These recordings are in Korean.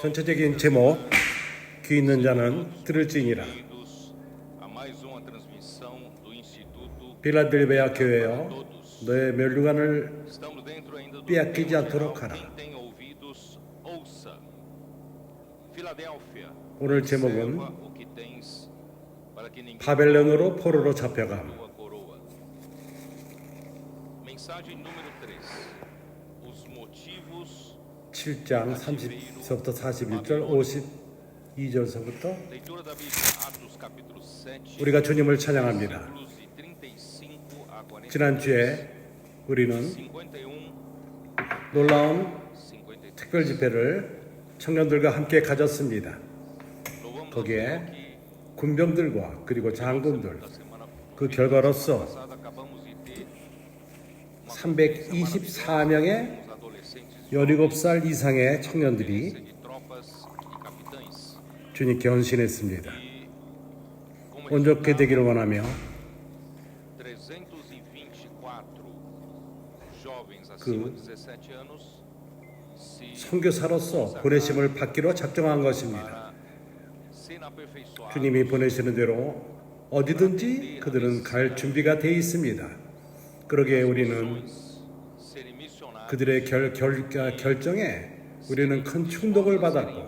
전체적인 제목, 귀 있는 자는 들을지니라. 필라델베아 교회여, 너의 멸류관을 빼앗기지 않도록 하라. 오늘 제목은 바벨론으로 포로로 잡혀감. 7장 30서부터 41절, 52절서부터 우리가 주님을 찬양합니다. 지난주에 우리는 놀라운 특별 집회를 청년들과 함께 가졌습니다. 거기에 군병들과 그리고 장군들, 그 결과로서 324명의 17살 이상의 청년들이 주님께 헌신했습니다. 온전케 되기를 원하며 그 선교사로서 보내심을 받기로 작정한 것입니다. 주님이 보내시는 대로 어디든지 그들은 갈 준비가 되어 있습니다. 그러기에 우리는 그들의 결정에 우리는 큰 충동을 받았고,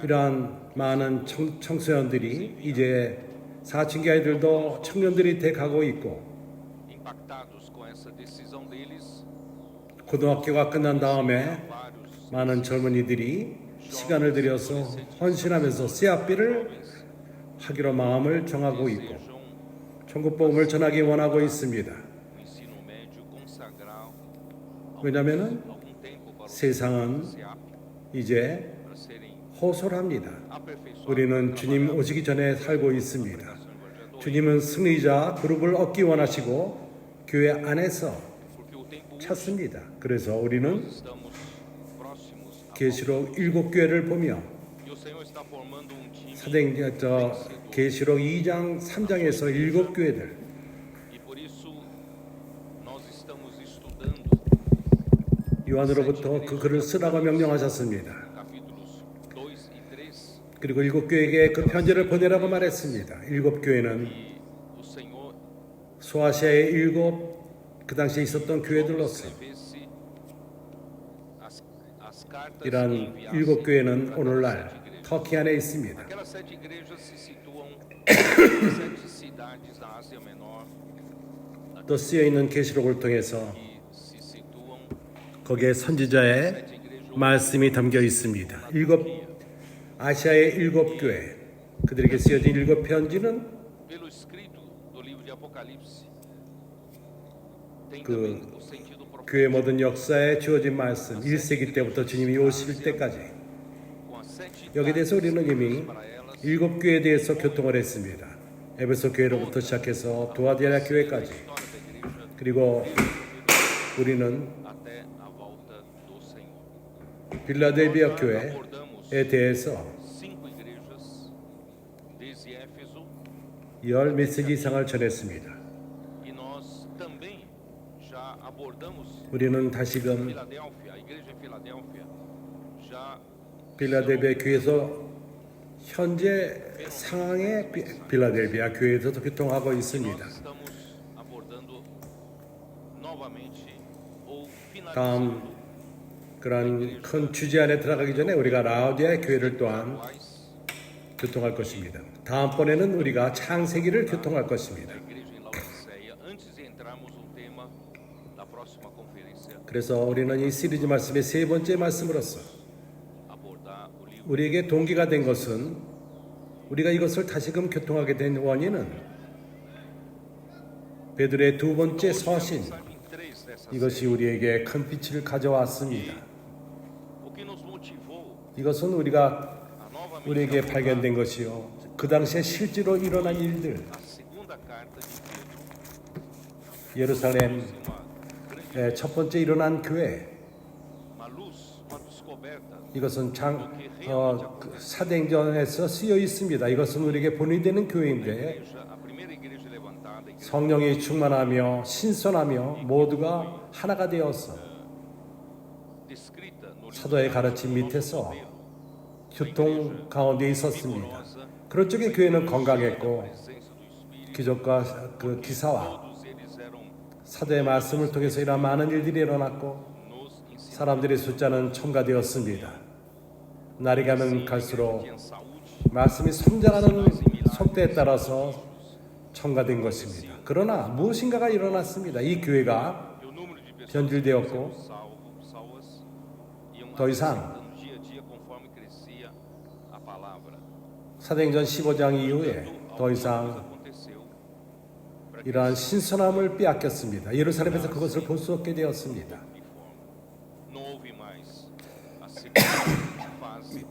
이러한 많은 청소년들이 이제 사춘기 아이들도 청년들이 돼가고 있고, 고등학교가 끝난 다음에 많은 젊은이들이 시간을 들여서 헌신하면서 씨앗비를 하기로 마음을 정하고 있고 천국복음을 전하기 원하고 있습니다. 왜냐하면 세상은 이제 호솔합니다. 우리는 주님 오시기 전에 살고 있습니다. 주님은 승리자 그룹을 얻기 원하시고 교회 안에서 찾습니다. 그래서 우리는 계시록 7교회를 보며 계시록 2장 3장에서 7교회들, 요한으로부터 그 글을 쓰라고 명령하셨습니다. 그리고 7교회에게 그 편지를 보내라고 말했습니다. 7교회는 소아시아의 7 그 당시에 있었던 교회들로서 이러한 7교회는 오늘날 터키 안에 있습니다. 또 쓰여있는 계시록을 통해서 거기에 선지자의 말씀이 담겨 있습니다. 아시아의 7교회, 그들에게 쓰여진 7편지는 그 교회 모든 역사에 주어진 말씀, 1세기 때부터 주님이 오실 때까지, 여기에 대해서 우리는 이미 7교회에 대해서 교통을 했습니다. 에베소 교회로부터 시작해서 두아디라 교회까지, 그리고 우리는 필라델비아 교회에 대해서 10몇 세기 이상을 전했습니다. 우리는 다시금 필라델비아 교회에서 현재 상황의 필라델비아 교회에서도 교통하고 있습니다. 다음 그런 큰 주제 안에 들어가기 전에 우리가 라오디아 교회를 또한 교통할 것입니다. 다음번에는 우리가 창세기를 교통할 것입니다. 그래서 우리는 이 시리즈 말씀의 3번째 말씀으로서 우리에게 동기가 된 것은, 우리가 이것을 다시금 교통하게 된 원인은 베드로의 2번째 서신, 이것이 우리에게 큰 빛을 가져왔습니다. 이것은 우리에게 발견된 것이요, 그 당시에 실제로 일어난 일들, 예루살렘 첫 번째 일어난 교회, 이것은 사도행전에서 쓰여 있습니다. 이것은 우리에게 본이 되는 교회인데, 성령이 충만하며 신선하며 모두가 하나가 되어서 사도의 가르침 밑에서 교통 가운데 있었습니다. 그런 쪽에 교회는 건강했고 기적과 그 기사와 사도의 말씀을 통해서 이런 많은 일들이 일어났고 사람들의 숫자는 첨가되었습니다. 날이 가면 갈수록 말씀이 성장하는 속도에 따라서 첨가된 것입니다. 그러나 무엇인가가 일어났습니다. 이 교회가 변질되었고 더 이상 사도행전 15장 이후에 더 이상 이러한 신선함을 빼앗겼습니다. 예루살렘에서 그것을 볼 수 없게 되었습니다.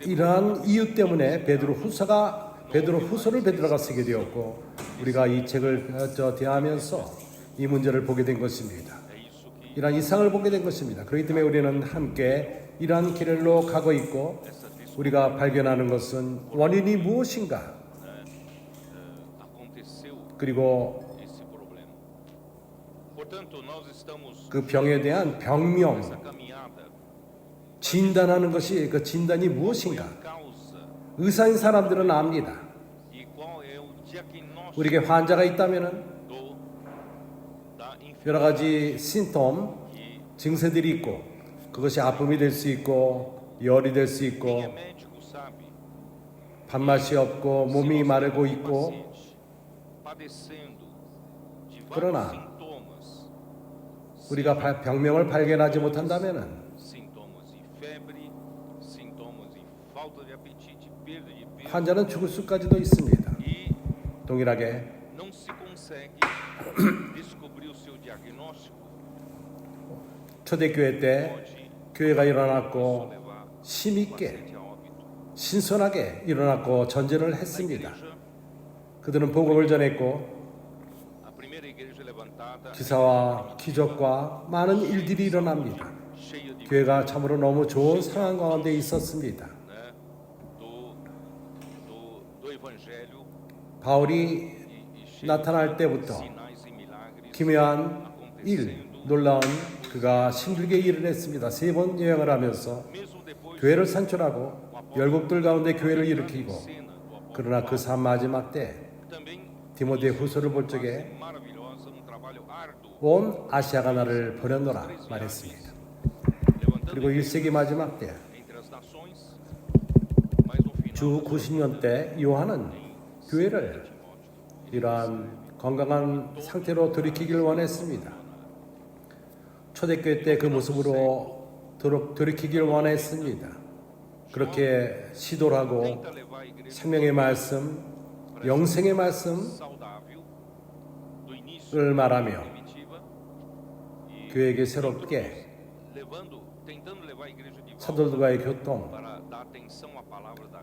이러한 이유 때문에 베드로 후서를 베드로가 쓰게 되었고 우리가 이 책을 대하면서 이 문제를 보게 된 것입니다. 이러한 이상을 보게 된 것입니다. 그렇기 때문에 우리는 함께 이러한 길로 가고 있고 우리가 발견하는 것은 원인이 무엇인가 그리고 그 병에 대한 병명 진단하는 것이 그 진단이 무엇인가 의사인 사람들은 압니다. 우리에게 환자가 있다면 여러 가지 심톰 증세들이 있고 그것이 아픔이 될 수 있고 열이 될 수 있고 밥맛이 없고 몸이 마르고 있고 그러나 우리가 병명을 발견하지 못한다면 환자는 죽을 수까지도 있습니다. 동일하게 초대교회 때 교회가 일어났고 힘있게 신선하게 일어났고 전쟁을 했습니다. 그들은 복음을 전했고 기사와 기적과 많은 일들이 일어납니다. 교회가 참으로 너무 좋은 상황 가운데 있었습니다. 바울이 나타날 때부터 기묘한 일, 놀라운 그가 힘들게 일을 했습니다. 3번 여행을 하면서 교회를 산출하고 열국들 가운데 교회를 일으키고 그러나 그 삶 마지막 때 디모데 후서를 볼 적에 온 아시아가 나를 버렸노라 말했습니다. 그리고 1세기 마지막 때 주 90년 때 요한은 교회를 이러한 건강한 상태로 돌이키길 원했습니다. 초대교회 때 그 모습으로 돌이키길 원했습니다. 그렇게 시도를 하고 생명의 말씀, 영생의 말씀을 말하며 교회에게 새롭게 사도들과의 교통,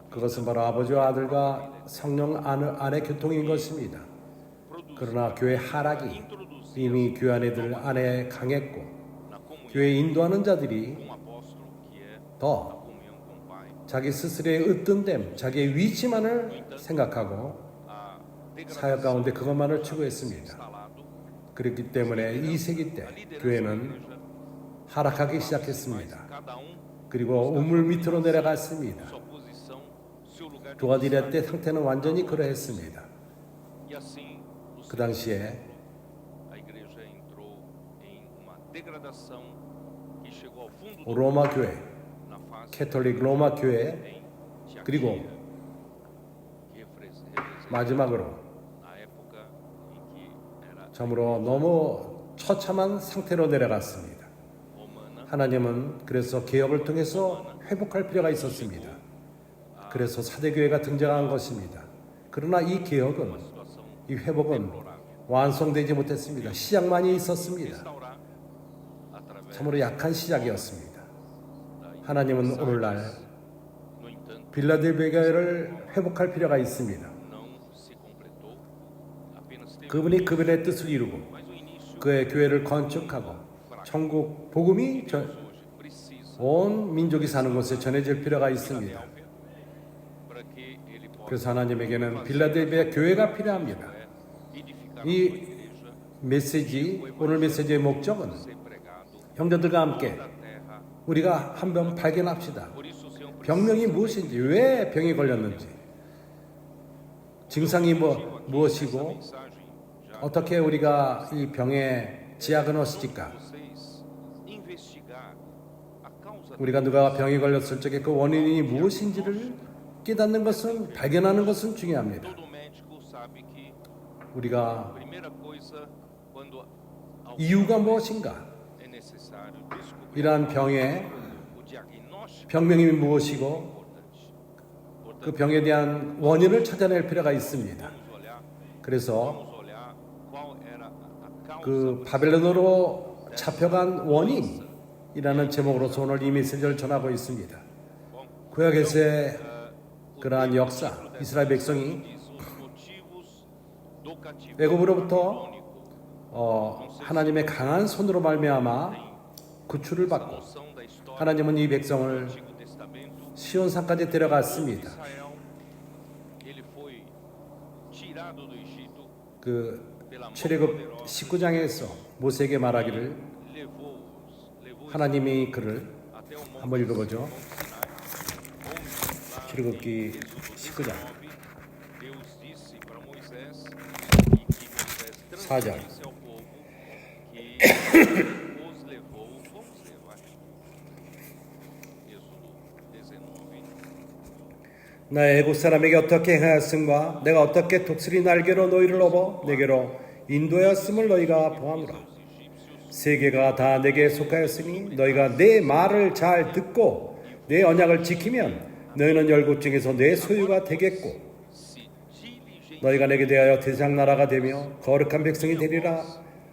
그것은 바로 아버지와 아들과 성령 안의 교통인 것입니다. 그러나 교회 하락이 이미 교회 안에들 안에 강했고 교회 인도하는 자들이 더 자기 스스로의 으뜸됨, 자기의 위치만을 생각하고 사역 가운데 그것만을 추구했습니다. 그렇기 때문에 2세기 때 교회는 하락하기 시작했습니다. 그리고 우물 밑으로 내려갔습니다. 두아디라 때 상태는 완전히 그러했습니다. 그 당시에 로마 교회, 캐톨릭 로마 교회, 그리고 마지막으로 참으로 너무 처참한 상태로 내려갔습니다. 하나님은 그래서 개혁을 통해서 회복할 필요가 있었습니다. 그래서 사대교회가 등장한 것입니다. 그러나 이 개혁은, 이 회복은 완성되지 못했습니다. 시작만이 있었습니다. 참으로 약한 시작이었습니다. 하나님은 오늘날 빌라델비아 교회를 회복할 필요가 있습니다. 그분이 그분의 뜻을 이루고 그의 교회를 건축하고 천국 복음이 온 민족이 사는 곳에 전해질 필요가 있습니다. 그래서 하나님에게는 빌라델비아 교회가 필요합니다. 이 메시지, 오늘 메시지의 목적은 형제들과 함께 우리가 한번 발견합시다. 병명이 무엇인지, 왜 병이 걸렸는지, 증상이 무엇이고 어떻게 우리가 이 병의 지약은 무엇일까? 우리가 누가 병이 걸렸을 적에 그 원인이 무엇인지를 깨닫는 것은, 발견하는 것은 중요합니다. 우리가 이유가 무엇인가? 이러한 병의 병명이 무엇이고 그 병에 대한 원인을 찾아낼 필요가 있습니다. 그래서 그 바벨론으로 잡혀간 원인이라는 제목으로서 오늘 이 메시지를 전하고 있습니다. 구약에서의 그러한 역사, 이스라엘 백성이 애굽으로부터 하나님의 강한 손으로 말미암아 구출을 받고 하나님은 이 백성을 시온산까지 데려갔습니다. 그 출애굽 19장에서 모세에게 말하기를, 하나님이 그를 한번 읽어보죠. 출애굽기 19장 4절 나의 애굽 사람에게 어떻게 행하였음과 내가 어떻게 독수리 날개로 너희를 업어 내게로 인도하였음을 너희가 보아노라. 세계가 다 내게 속하였으니 너희가 내 말을 잘 듣고 내 언약을 지키면 너희는 열국 중에서 내 소유가 되겠고 너희가 내게 대하여 대장 나라가 되며 거룩한 백성이 되리라.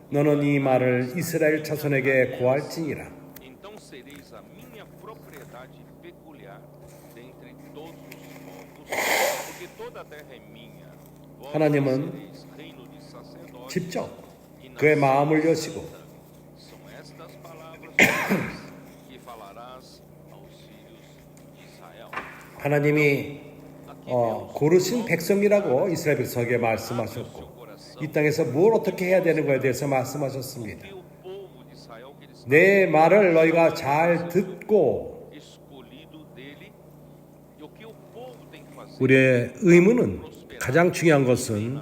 너는 이 말을 이스라엘 자손에게 고할지니라. 하나님은 직접 그의 마음을 여시고 하나님이 고르신 백성이라고 이스라엘 백성에게 말씀하셨고 이 땅에서 뭘 어떻게 해야 되는 것에 대해서 말씀하셨습니다. 내 말을 너희가 잘 듣고, 우리의 의무는, 가장 중요한 것은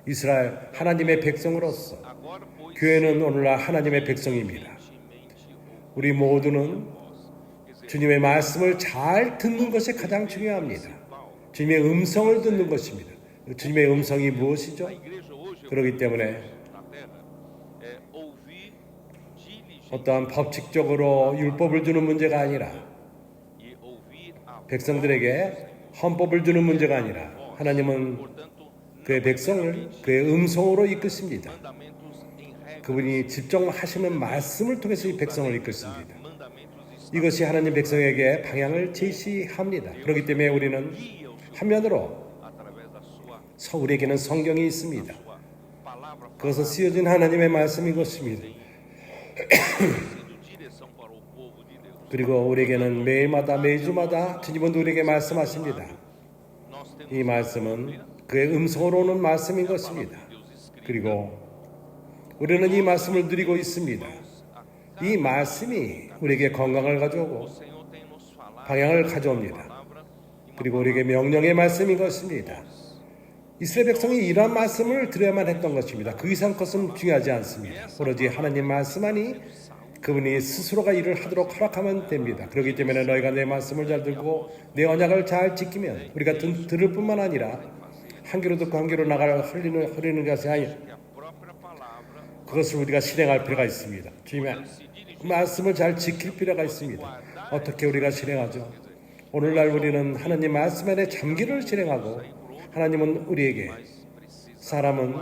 이스라엘 하나님의 백성으로서 교회는 오늘날 하나님의 백성입니다. 우리 모두는 주님의 말씀을 잘 듣는 것이 가장 중요합니다. 주님의 음성을 듣는 것입니다. 주님의 음성이 무엇이죠? 그렇기 때문에 어떠한 법칙적으로 율법을 주는 문제가 아니라, 백성들에게 헌법을 주는 문제가 아니라, 하나님은 그의 백성을 그의 음성으로 이끄십니다. 그분이 직접 하시는 말씀을 통해서 이 백성을 이끄십니다. 이것이 하나님 백성에게 방향을 제시합니다. 그렇기 때문에 우리는 한면으로 우리에게는 성경이 있습니다. 그것은 쓰여진 하나님의 말씀인 것입니다. 그리고 우리에게는 매일마다 매주마다 주님은 우리에게 말씀하십니다. 이 말씀은 그의 음성으로 오는 말씀인 것입니다. 그리고 우리는 이 말씀을 누리고 있습니다. 이 말씀이 우리에게 건강을 가져오고 방향을 가져옵니다. 그리고 우리에게 명령의 말씀인 것입니다. 이스라엘 백성이 이러한 말씀을 들어야만 했던 것입니다. 그 이상 것은 중요하지 않습니다. 오로지 하나님 말씀하니 그분이 스스로가 일을 하도록 허락하면 됩니다. 그렇기 때문에 너희가 내 말씀을 잘 듣고 내 언약을 잘 지키면, 우리가 들을 뿐만 아니라 한 귀로 듣고 한 귀로 나갈 흐리는 것이 아니라 그것을 우리가 실행할 필요가 있습니다. 주님의 말씀을 잘 지킬 필요가 있습니다. 어떻게 우리가 실행하죠? 오늘날 우리는 하나님 말씀 안에 잠기를 실행하고, 하나님은 우리에게, 사람은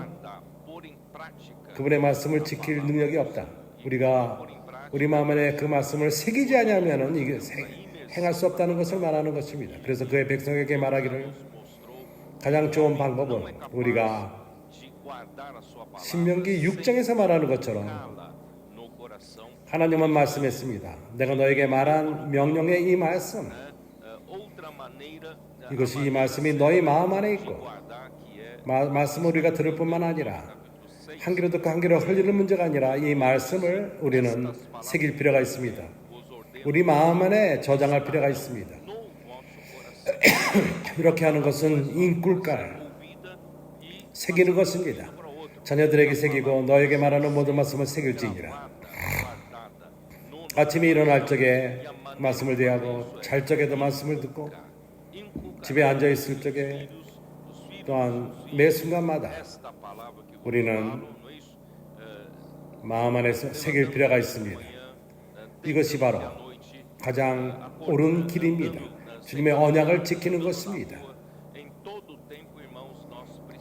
그분의 말씀을 지킬 능력이 없다. 우리가 우리 마음 안에 그 말씀을 새기지 않으면 이게 행할 수 없다는 것을 말하는 것입니다. 그래서 그의 백성에게 말하기를, 가장 좋은 방법은 우리가 신명기 6장에서 말하는 것처럼 하나님은 말씀했습니다. 내가 너에게 말한 명령의 이 말씀, 이것이 이 말씀이 너희 마음 안에 있고, 말씀을 우리가 들을 뿐만 아니라 한 귀로 듣고 한 귀로 흘리는 문제가 아니라 이 말씀을 우리는 새길 필요가 있습니다. 우리 마음 안에 저장할 필요가 있습니다. 이렇게 하는 것은 인꿀갈 새기는 것입니다. 자녀들에게 새기고 너에게 말하는 모든 말씀을 새길지니라. 아침에 일어날 적에 말씀을 대하고 잘 적에도 말씀을 듣고 집에 앉아 있을 적에 또한 매 순간마다 우리는 마음 안에서 새길 필요가 있습니다. 이것이 바로 가장 옳은 길입니다. 주님의 언약을 지키는 것입니다.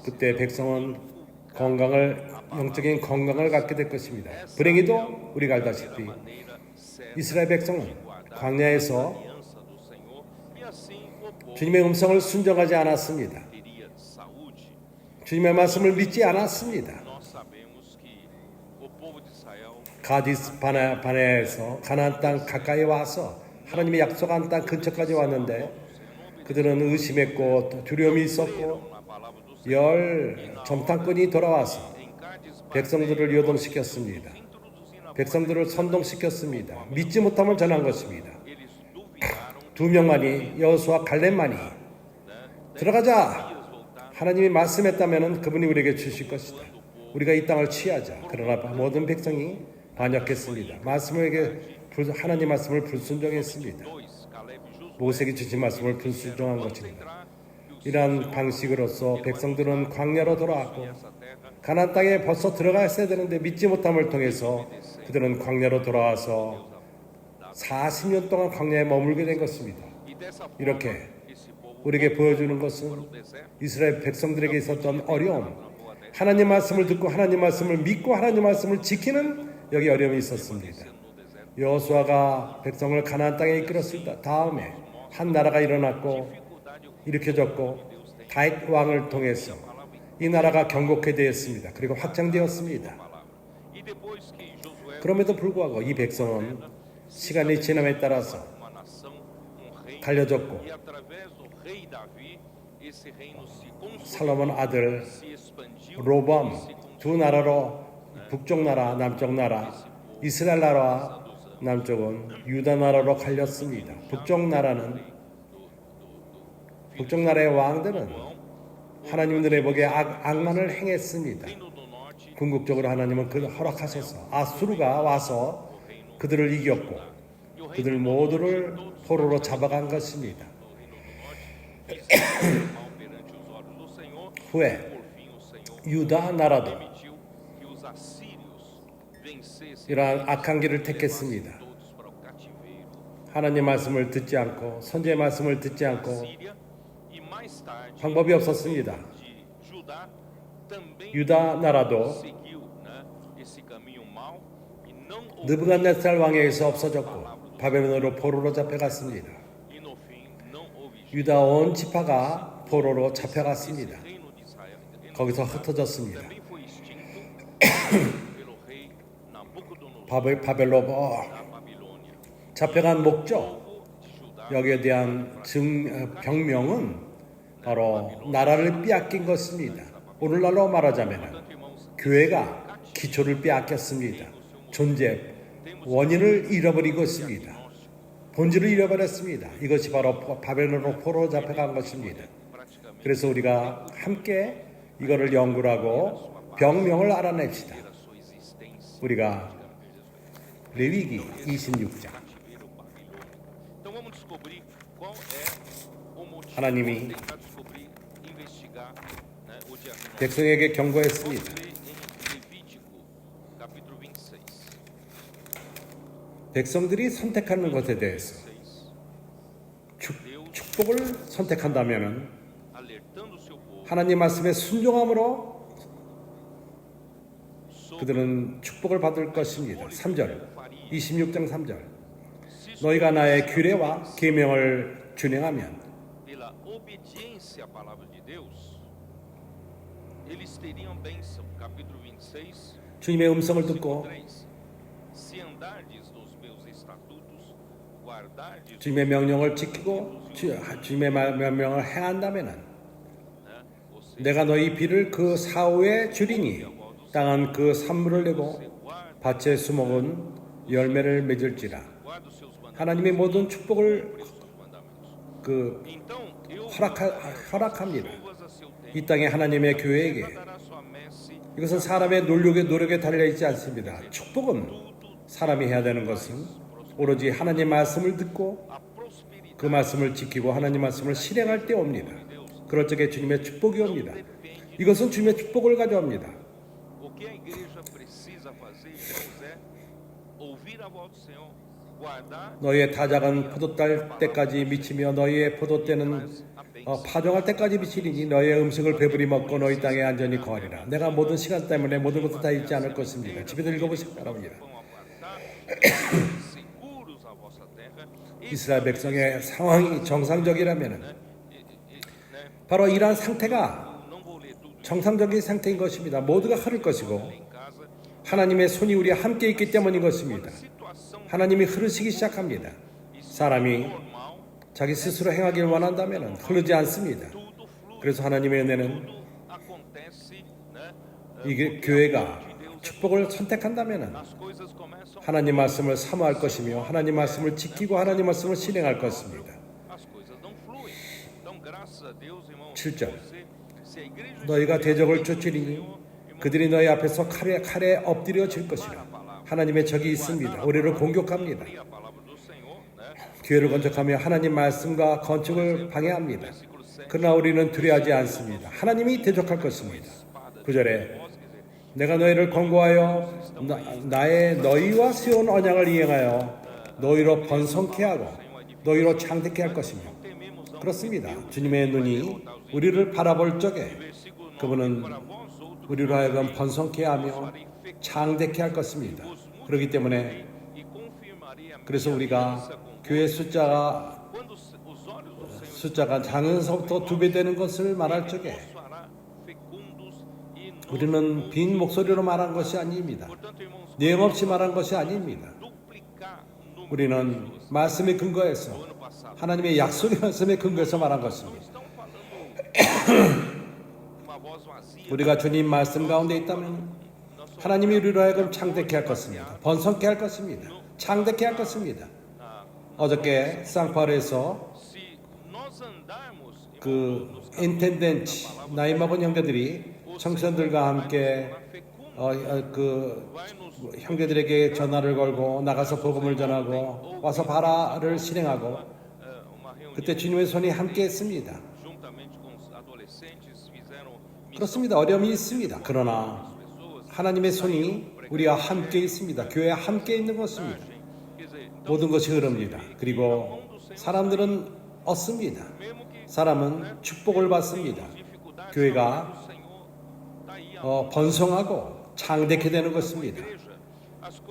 그때 백성은 영적인 건강을 갖게 될 것입니다. 불행히도 우리가 알다시피 이스라엘 백성은 광야에서 주님의 음성을 순종하지 않았습니다. 주님의 말씀을 믿지 않았습니다. 가디스 바네아에서 가나안 땅 가까이 와서 하나님의 약속한 땅 근처까지 왔는데 그들은 의심했고 두려움이 있었고 점탕꾼이 돌아와서 백성들을 요동시켰습니다. 백성들을 선동시켰습니다. 믿지 못함을 전한 것입니다. 2명만이 여호수아 갈렙만이 들어가자 하나님이 말씀했다면 그분이 우리에게 주실 것이다. 우리가 이 땅을 취하자. 그러나 모든 백성이 반역했습니다. 하나님 말씀을 불순종했습니다. 모세에게 주신 말씀을 불순종한 것입니다. 이러한 방식으로서 백성들은 광야로 돌아왔고 가나안 땅에 벌써 들어갔어야 되는데 믿지 못함을 통해서 그들은 광야로 돌아와서 40년 동안 광야에 머물게 된 것입니다. 이렇게 우리에게 보여주는 것은 이스라엘 백성들에게 있었던 어려움, 하나님 말씀을 듣고 하나님 말씀을 믿고 하나님 말씀을 지키는 여기 어려움이 있었습니다. 여호수아가 백성을 가나안 땅에 이끌었을 다음에 한 나라가 일으켜졌고 다윗 왕을 통해서 이 나라가 견고하게 되었습니다. 그리고 확장되었습니다. 그럼에도 불구하고 이 백성은 시간이 지남에 따라서 갈려졌고 살로몬 아들 로보암 두 나라로 북쪽 나라, 남쪽 나라, 이스라엘 나라와 남쪽은 유다 나라로 갈렸습니다. 북쪽 나라의 왕들은 하나님들의 보기에 악만을 행했습니다. 궁극적으로 하나님은 그를 허락하셔서 아수르가 와서 그들을 이겼고 그들 모두를 포로로 잡아간 것입니다. 후에 유다 나라도 이러한 악한 길을 택했습니다. 하나님 말씀을 듣지 않고 선지의 말씀을 듣지 않고 방법이 없었습니다. 유다 나라도 느부갓네살 왕에 의해서 없어졌고 바벨론으로 포로로 잡혀갔습니다. 유다 온 지파가 포로로 잡혀갔습니다. 거기서 흩어졌습니다. 바벨로 잡혀간 목적, 여기에 대한 병명은 바로 나라를 빼앗긴 것입니다. 오늘날로 말하자면 교회가 기초를 빼앗겼습니다. 존재 원인을 잃어버린 것입니다. 본질을 잃어버렸습니다. 이것이 바로 바벨론으로 포로로 잡혀간 것입니다. 그래서 우리가 함께 이거를 연구를 하고 병명을 알아냅시다. 우리가 레위기 26장 하나님이 백성에게 경고했습니다. 백성들이 선택하는 것에 대해서 축복을 선택한다면 하나님 말씀에 순종함으로 그들은 축복을 받을 것입니다. 3절 26장 3절 너희가 나의 규례와 계명을 준행하면 주님의 음성을 듣고 주님의 명령을 지키고 주님의 명령을 행한다면 내가 너희 비를 그 사후에 주리니 땅은 그 산물을 내고 밭의 수목은 열매를 맺을지라. 하나님의 모든 축복을 허락합니다. 이 땅에 하나님의 교회에게. 이것은 사람의 노력에 달려있지 않습니다. 축복은 사람이 해야 되는 것은 오로지 하나님의 말씀을 듣고 그 말씀을 지키고 하나님 말씀을 실행할 때 옵니다. 그럴 적에 주님의 축복이 옵니다. 이것은 주님의 축복을 가져옵니다. 너희의 타작은 포도딸 때까지 미치며 너희의 포도때는 파종할 때까지 미치리니 너희의 음식을 배부리 먹고 너희 땅에 안전히 거하리라. 내가 모든 시간 때문에 모든 것도 다 잊지 않을 것입니다. 집에서 읽어보시기 바랍니다. 이스라엘 백성의 상황이 정상적이라면 바로 이러한 상태가 정상적인 상태인 것입니다. 모두가 흐를 것이고 하나님의 손이 우리와 함께 있기 때문인 것입니다. 하나님이 흐르시기 시작합니다. 사람이 자기 스스로 행하길 원한다면 흐르지 않습니다. 그래서 하나님의 은혜는 이게 교회가 축복을 선택한다면 하나님 말씀을 사모할 것이며 하나님 말씀을 지키고 하나님 말씀을 실행할 것입니다. 7절 너희가 대적을 쫓으리니 그들이 너희 앞에서 칼에 엎드려질 것이라. 하나님의 적이 있습니다. 우리를 공격합니다. 교회를 건축하며 하나님 말씀과 건축을 방해합니다. 그러나 우리는 두려워하지 않습니다. 하나님이 대적할 것입니다. 9절에 내가 너희를 권고하여 나의 너희와 세운 언약을 이행하여 너희로 번성케 하고 너희로 창대케 할 것이며. 그렇습니다. 주님의 눈이 우리를 바라볼 적에 그분은 우리로 하여금 번성케 하며 창대케 할 것입니다. 그렇기 때문에 그래서 우리가 교회 숫자가 작년서부터 2배 되는 것을 말할 적에 우리는 빈 목소리로 말한 것이 아닙니다. 내용 없이 말한 것이 아닙니다. 우리는 말씀에 근거해서 하나님의 약속의 말씀에 근거해서 말한 것입니다. 우리가 주님 말씀 가운데 있다면 하나님이 우리로 하여금 창대케 할 것입니다. 번성케 할 것입니다. 창대케 할 것입니다. 어저께 상파울에서 인텐덴트 나이 먹은 형제들이 청소년들과 함께 형제들에게 전화를 걸고 나가서 복음을 전하고 와서 바라를 실행하고 그때 주님의 손이 함께 했습니다. 그렇습니다. 어려움이 있습니다. 그러나 하나님의 손이 우리와 함께 있습니다. 교회와 함께 있는 것입니다. 모든 것이 흐릅니다. 그리고 사람들은 얻습니다. 사람은 축복을 받습니다. 교회가 번성하고 창대케 되는 것입니다.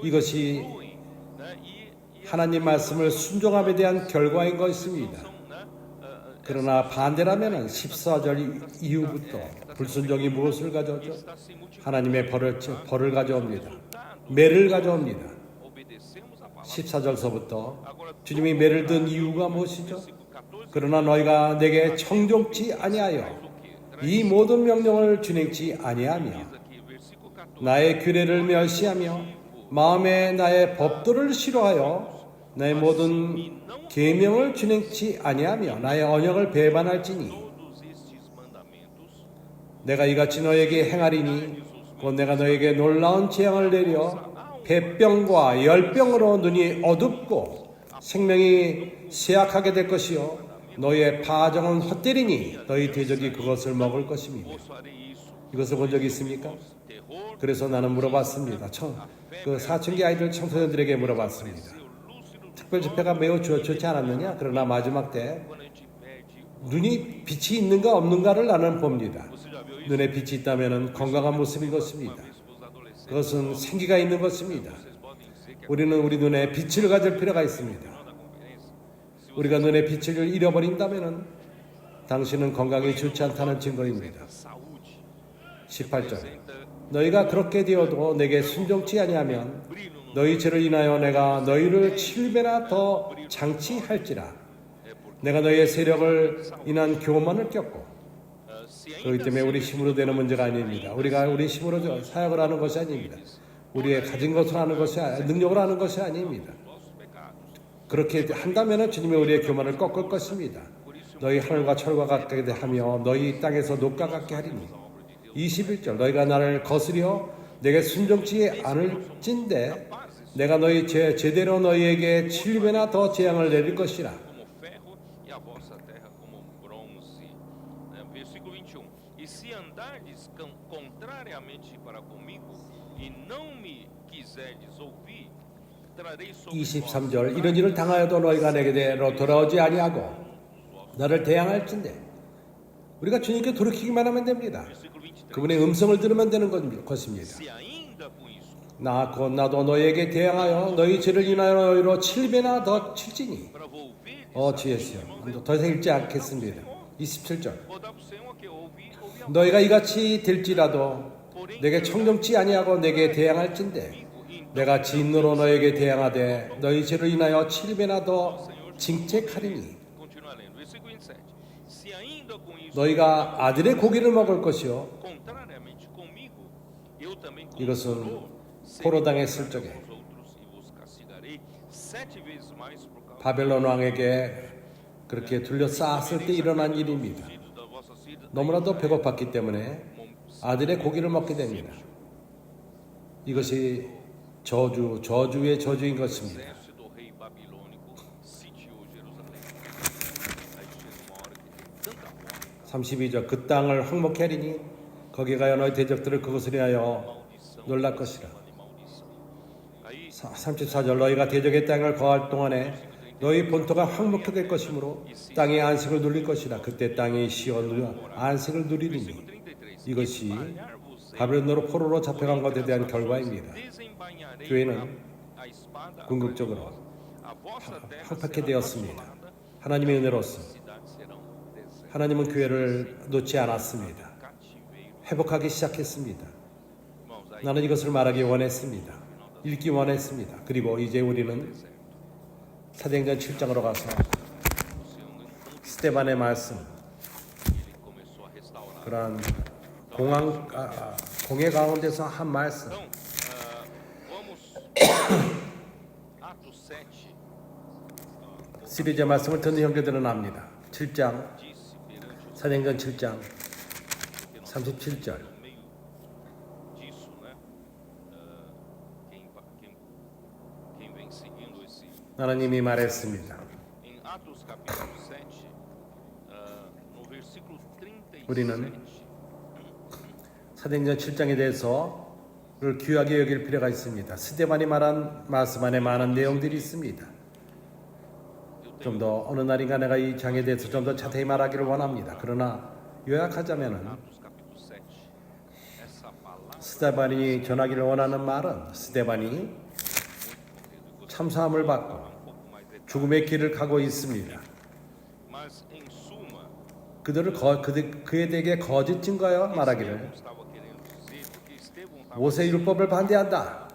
이것이 하나님 말씀을 순종함에 대한 결과인 것입니다. 그러나 반대라면 14절 이후부터 불순종이 무엇을 가져오죠? 하나님의 벌을 가져옵니다. 매를 가져옵니다. 14절서부터 주님이 매를 든 이유가 무엇이죠? 그러나 너희가 내게 청종치 아니하여 이 모든 명령을 준행치 아니하며 나의 규례를 멸시하며 마음에 나의 법도를 싫어하여 나의 모든 계명을 준행치 아니하며 나의 언약을 배반할지니 내가 이같이 너에게 행하리니 곧 내가 너에게 놀라운 재앙을 내려 폐병과 열병으로 눈이 어둡고 생명이 쇠약하게 될 것이요 너희의 파종은 헛되리니 너희 대적이 그것을 먹을 것입니다. 이것을 본 적이 있습니까? 그래서 나는 물어봤습니다. 사춘기 아이들 청소년들에게 물어봤습니다. 특별 집회가 매우 좋지 않았느냐? 그러나 마지막 때 눈이 빛이 있는가 없는가를 나는 봅니다. 눈에 빛이 있다면 건강한 모습인 것입니다. 그것은 생기가 있는 것입니다. 우리는 우리 눈에 빛을 가질 필요가 있습니다. 우리가 눈에 빛을 잃어버린다면 당신은 건강이 좋지 않다는 증거입니다. 18절 너희가 그렇게 되어도 내게 순종치 아니하면 너희 죄를 인하여 내가 너희를 7배나 더 장치할지라. 내가 너희의 세력을 인한 교만을 겪고 그렇기 때문에 우리 힘으로 되는 문제가 아닙니다. 우리가 우리 힘으로 사역을 하는 것이 아닙니다. 우리의 가진 것을 하는 것이 능력을 하는 것이 아닙니다. 그렇게 한다면 주님이 우리의 교만을 꺾을 것입니다. 너희 하늘과 철과 같게 하며 너희 땅에서 녹과 같게 하리니. 21절 너희가 나를 거스려 내게 순종치 않을진대 내가 너희 제대로 너희에게 7배나 더 재앙을 내릴 것이라. Versículo 21. E se andardes contrariamente para comigo e não me quiserdes ouvir, trarei sobre vós 23절 이런 일을 당하여도 너희가 내게로 돌아오지 아니하고 나를 대항할진대. 우리가 주님께 돌이키기만 하면 됩니다. 그분의 음성을 들으면 되는 것입니다. se ainda com isso 나도 너희에게 대항하여 너희 죄를 인하여 너희로 7배나 더 칠지니. para volver 주였어요. 더 이상 읽지 않겠습니다. 27절 vou dar para o Senhor que ouvi 너희가 이같이 될지라도 내게 청정치 아니하고 내게 대항할진대 내가 진노로 너에게 대항하되 너희 죄를 인하여 7배나 더 징책하리니. continua lendo. Versículo 27. Se ainda com isso 너희가 아들의 고기를 먹을 것이요. contrariamente comigo, eu também 이것은 serei 포로 당했을 적에 os outros e vos castigarei 7 vezes mais por causa 바벨론 왕에게 그렇게 둘러싸았을 때 일어난 일입니다. da vossa vida. 너무나도 배고팠기 때문에 아들의 고기를 먹게 됩니다. 이것이 저주의 저주인 것입니다. Exército do rei babilônico sitiou Jerusalém. Aí chega uma hora que tem tanta fome, 32절 그 땅을 황목케 하리니 거기 가여 너희 대적들을 그것을 위하여 놀랄 것이라. maldição. Aí 34절 너희가 대적의 땅을 거할 동안에 너희 본토가 황목케 될 것이므로 땅이 안식을 누릴 것이라. 그때 땅이 쉬어 안식을 누리리니. 33. 이것이 바벨론으로 포로로 잡혀간 것에 대한 결과입니다. Desembainharei 교회는 a espada 궁극적으로 a vossa terra 황폐케 será 되었습니다. assolada, 하나님의 은혜로서 cidades serão desertas. 하나님은 교회를 놓지 않았습니다. Cativeiro. 회복하기 시작했습니다. Irmãos, aí 나는 이것을 말하기 원했습니다. 읽기 원했습니다. 그리고 이제 우리는 사도행전 7장으로 가서 o Senhor não 스데반의 말씀, ele começou a restaurar. 그러한 공회 가운데서 한 말씀, Então, vamos Atos 7. 시리즈 말씀을 듣는 형제들은 압니다. 7장, Disse perante o 사도행전 7장 porque nós 37절. no meio disso, né? Quem vem seguindo esse 하나님이 말했습니다. em Atos capítulo 7, no versículo 37. 우리는 사도행전 7장에 대해서를 귀하게 여길 필요가 있습니다. 스데반이 말한 말씀 안에 많은 내용들이 있습니다. 좀 더 어느 날인가 내가 이 장에 대해서 좀 더 자세히 말하기를 원합니다. 그러나 요약하자면은 Atos capítulo 7. Essa palavra 스데반이 전하기를 원하는 말은 스데반이 참사함을 받고 um pouco mais detalhe, 죽음의 길을 가고 있습니다. mas em suma, 그에 대해 거짓 증거여 말하기를 estava querendo dizer porque Estevão estava 모세 율법을 반대한다.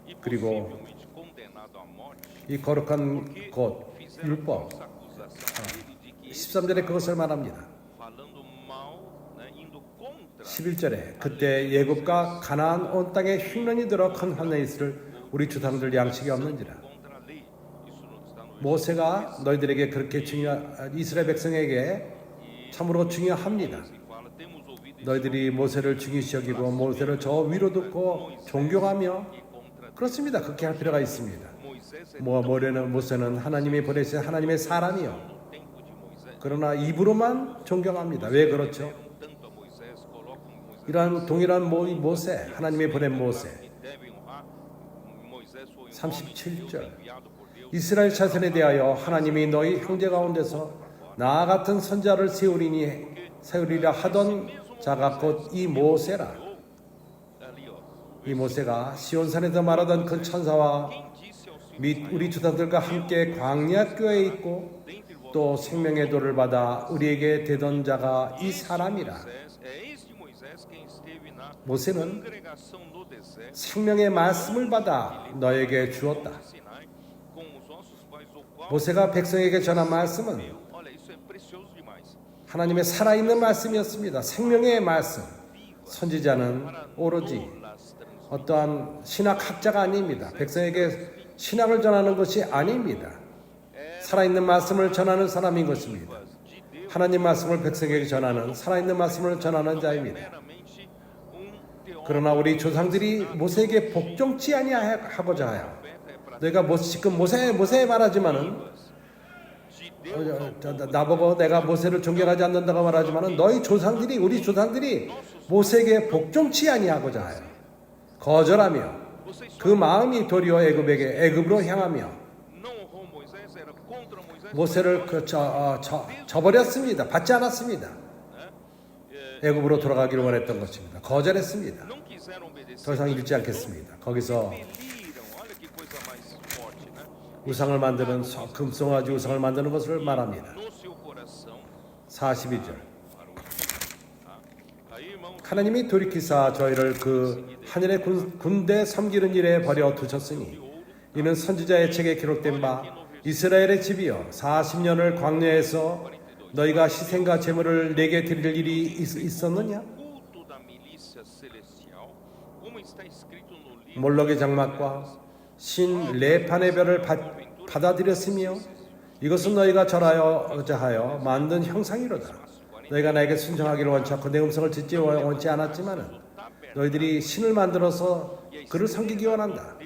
e 그리고 possivelmente condenado à morte. 이 거룩한 것 율법 Essa acusação dele de que ele 13절에 그것을 말합니다. falando mal, né, indo contra 11절에 그때 예굽과 가나안 온 땅에 흉년이 들어 큰 환난이 있을 우리 주상들 양식이 없는지라. contra a lei. Isso está no 모세가 너희들에게 그렇게 이스라엘 백성에게 참으로 중요합니다. versículo que fala, temos ouvido 너희들이 모세를 중요시 여기고 모세를 저 위로 듣고 존경하며 e contra 그렇습니다. 그렇게 할 필요가 있습니다. Moisés é 모세는 하나님이 보내신 하나님의 사람이요. no tempo de Moisés. 그러나 입으로만 존경합니다. 왜 그렇죠? Tanto a Moisés, colocam Moisés 이러한 동일한 모세, 하나님이 보낸 모세. e devem honrar. Moisés foi um 37절. homem enviado por Deus. 이스라엘 자손에 대하여 하나님이 너희 형제 가운데서 나와 같은 선자를 세우리라 하던 자가 곧 이 모세라. Ali, ó. 이 모세가 시온산에서 말하던 그 천사와 Quem disse aos filhos 및 우리 주사들과 함께 광야교에 있고 dentre vós 또 생명의 도를 받아 우리에게 되던 자가 이 사람이라. Moisés, é este Moisés quem esteve na 모세는 congregação no deserto 생명의 말씀을 받아 너에게 주었다. Sinai com os nossos pais, o qual 모세가 백성에게 전한 말씀은 olha, isso é precioso demais. 하나님의 살아있는 말씀이었습니다. 생명의 말씀. 선지자는 오로지 어떠한 신학학자가 아닙니다. 백성에게 신학을 전하는 것이 아닙니다. 살아있는 말씀을 전하는 사람인 것입니다. 하나님 말씀을 백성에게 전하는 살아있는 말씀을 전하는 자입니다. 그러나 우리 조상들이 모세에게 복종치 아니하고자 하여 내가 지금 모세 말하지만은 나보고 내가 모세를 존경하지 않는다고 말하지만은 너희 조상들이 우리 조상들이 모세에게 복종치 아니하고자 하여 거절하며 그 마음이 도리어 애굽으로 향하며 모세를 저버렸습니다. 받지 않았습니다. 애굽으로 돌아가기를 원했던 것입니다. 거절했습니다. 더 이상 읽지 않겠습니다. 거기서 우상을 만드는 금송아지 우상을 만드는 것을 말합니다. 42절 하나님이 돌이키사 저희를 그 하늘의 군대 섬기는 일에 버려 두셨으니 이는 선지자의 책에 기록된 바 이스라엘의 집이여 40년을 광야에서 너희가 희생과 제물을 내게 드릴 일이 있었느냐? 몰록의 장막과 신 레판의 별을 받아들였으며 이것은 너희가 절하여자 하여 만든 형상이로다. 너희가 나에게 순종하기를 원치 않고 내 음성을 듣지 원치 않았지만은 너희들이 신을 만들어서 그를 섬기기 원한다.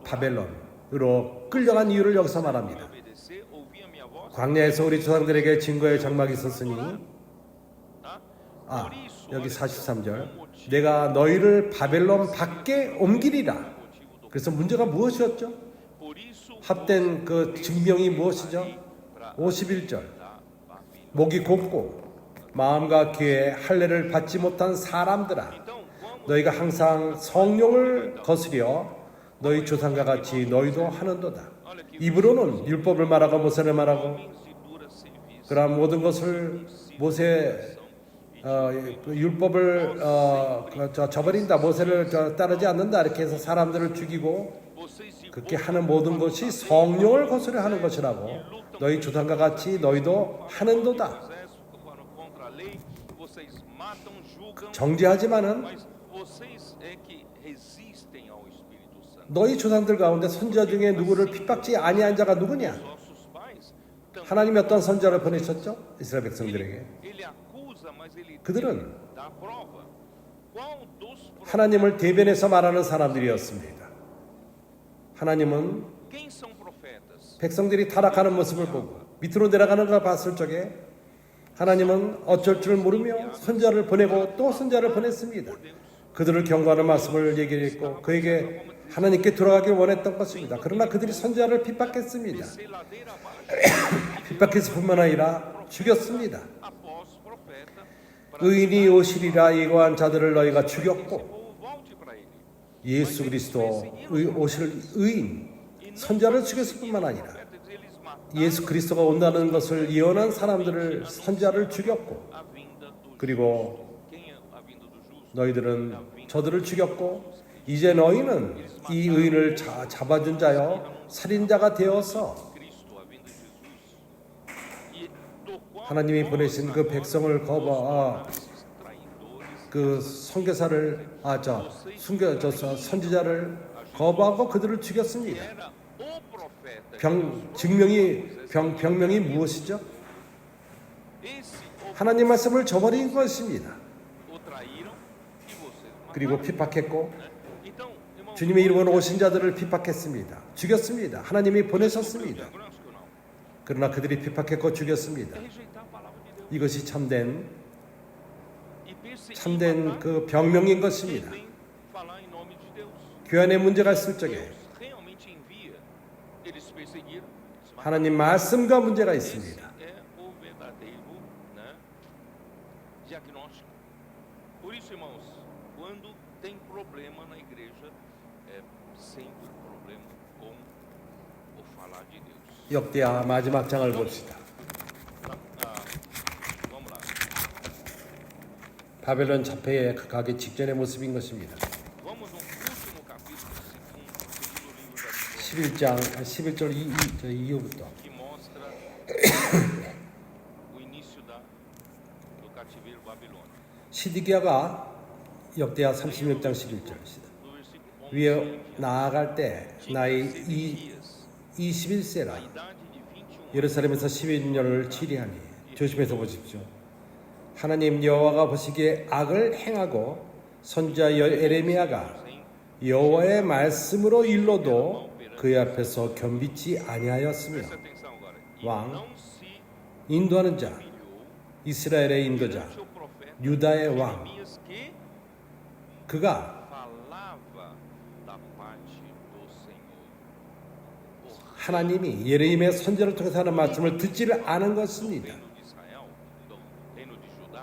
바벨론으로 끌려간 이유를 여기서 말합니다. 광야에서 우리 조상들에게 증거의 장막이 있었으니 여기 43절 내가 너희를 바벨론 밖에 옮기리라. 그래서 문제가 무엇이었죠? 합된 그 증명이 무엇이죠? 51절 목이 곱고 마음과 귀에 할례를 받지 못한 사람들아 너희가 항상 성령을 거스려 너희 조상과 같이 너희도 하는도다. 입으로는 율법을 말하고 모세를 말하고 그러한 모든 것을 모세 율법을 저버린다. 모세를 따르지 않는다. 이렇게 해서 사람들을 죽이고 그렇게 하는 모든 것이 성령을 거스려 하는 것이라고 너희 조상과 같이 너희도 하는도다. 정죄하지만은 너희 조상들 가운데 선지자 중에 누구를 핍박지 아니한 자가 누구냐? 하나님이 어떤 선지자를 보내셨죠? 이스라엘 백성들에게. 그들은 하나님을 대변해서 말하는 사람들이었습니다. 하나님은 백성들이 타락하는 모습을 보고 밑으로 내려가는 걸 봤을 적에 하나님은 어쩔 줄 모르며 선지자를 보내고 또 선지자를 보냈습니다. 그들을 경고하는 말씀을 얘기했고 그에게 하나님께 돌아가길 원했던 것입니다. 그러나 그들이 선지자를 핍박했습니다. 핍박했을 뿐만 아니라 죽였습니다. 의인이 오시리라 예고한 자들을 너희가 죽였고 예수 그리스도 오실 의인 선지자를 죽였을 뿐만 아니라 예수 그리스도가 온다는 것을 예언한 사람들을 선지자를 죽였고 그리고 너희들은 저들을 죽였고 이제 너희는 이 의인을 잡아준 자여 살인자가 되어서 하나님이 보내신 그 백성을 그 선교사를 선지자를 거부하고 그들을 죽였습니다. 병명이 무엇이죠? 하나님 말씀을 저버린 것입니다. 그리고 핍박했고 주님의 이름으로 오신 자들을 pit박했습니다. 죽였습니다. 하나님이 보내셨습니다. 그러나 그들이 핍박했고 죽였습니다. 이것이 참된 그 병명인 것입니다. 교회 안에 문제가 있을 적에 하나님 말씀과 문제가 있습니다. 역대하 마지막 장을 봅시다. 바벨론 잡혀에 가기 직전의 모습인 것입니다. 11장 11절 이후부터 시드기야가 역대하 36장 11절 위에 나아갈 때 나이 21세라 a idade de 21 예루살렘에서 11년을 치리하니 조심해서 보십시오. 하나님 여호와가 보시기에 악을 행하고 선지자 에레미야가 여호와의 말씀으로 일러도 그의 앞에서 겸비치 아니하였으며 Presta atenção agora. E 왕, não se 인도하는 자, humilhou 이스라엘의 인도자, perante o profeta 유다의 왕, Jeremias que 그가 falava da parte do Senhor. O 하나님이 예레미야 선지자를 통해서 하는 말씀을 듣지를 않은 것입니다. reino de Israel, do reino de Judá,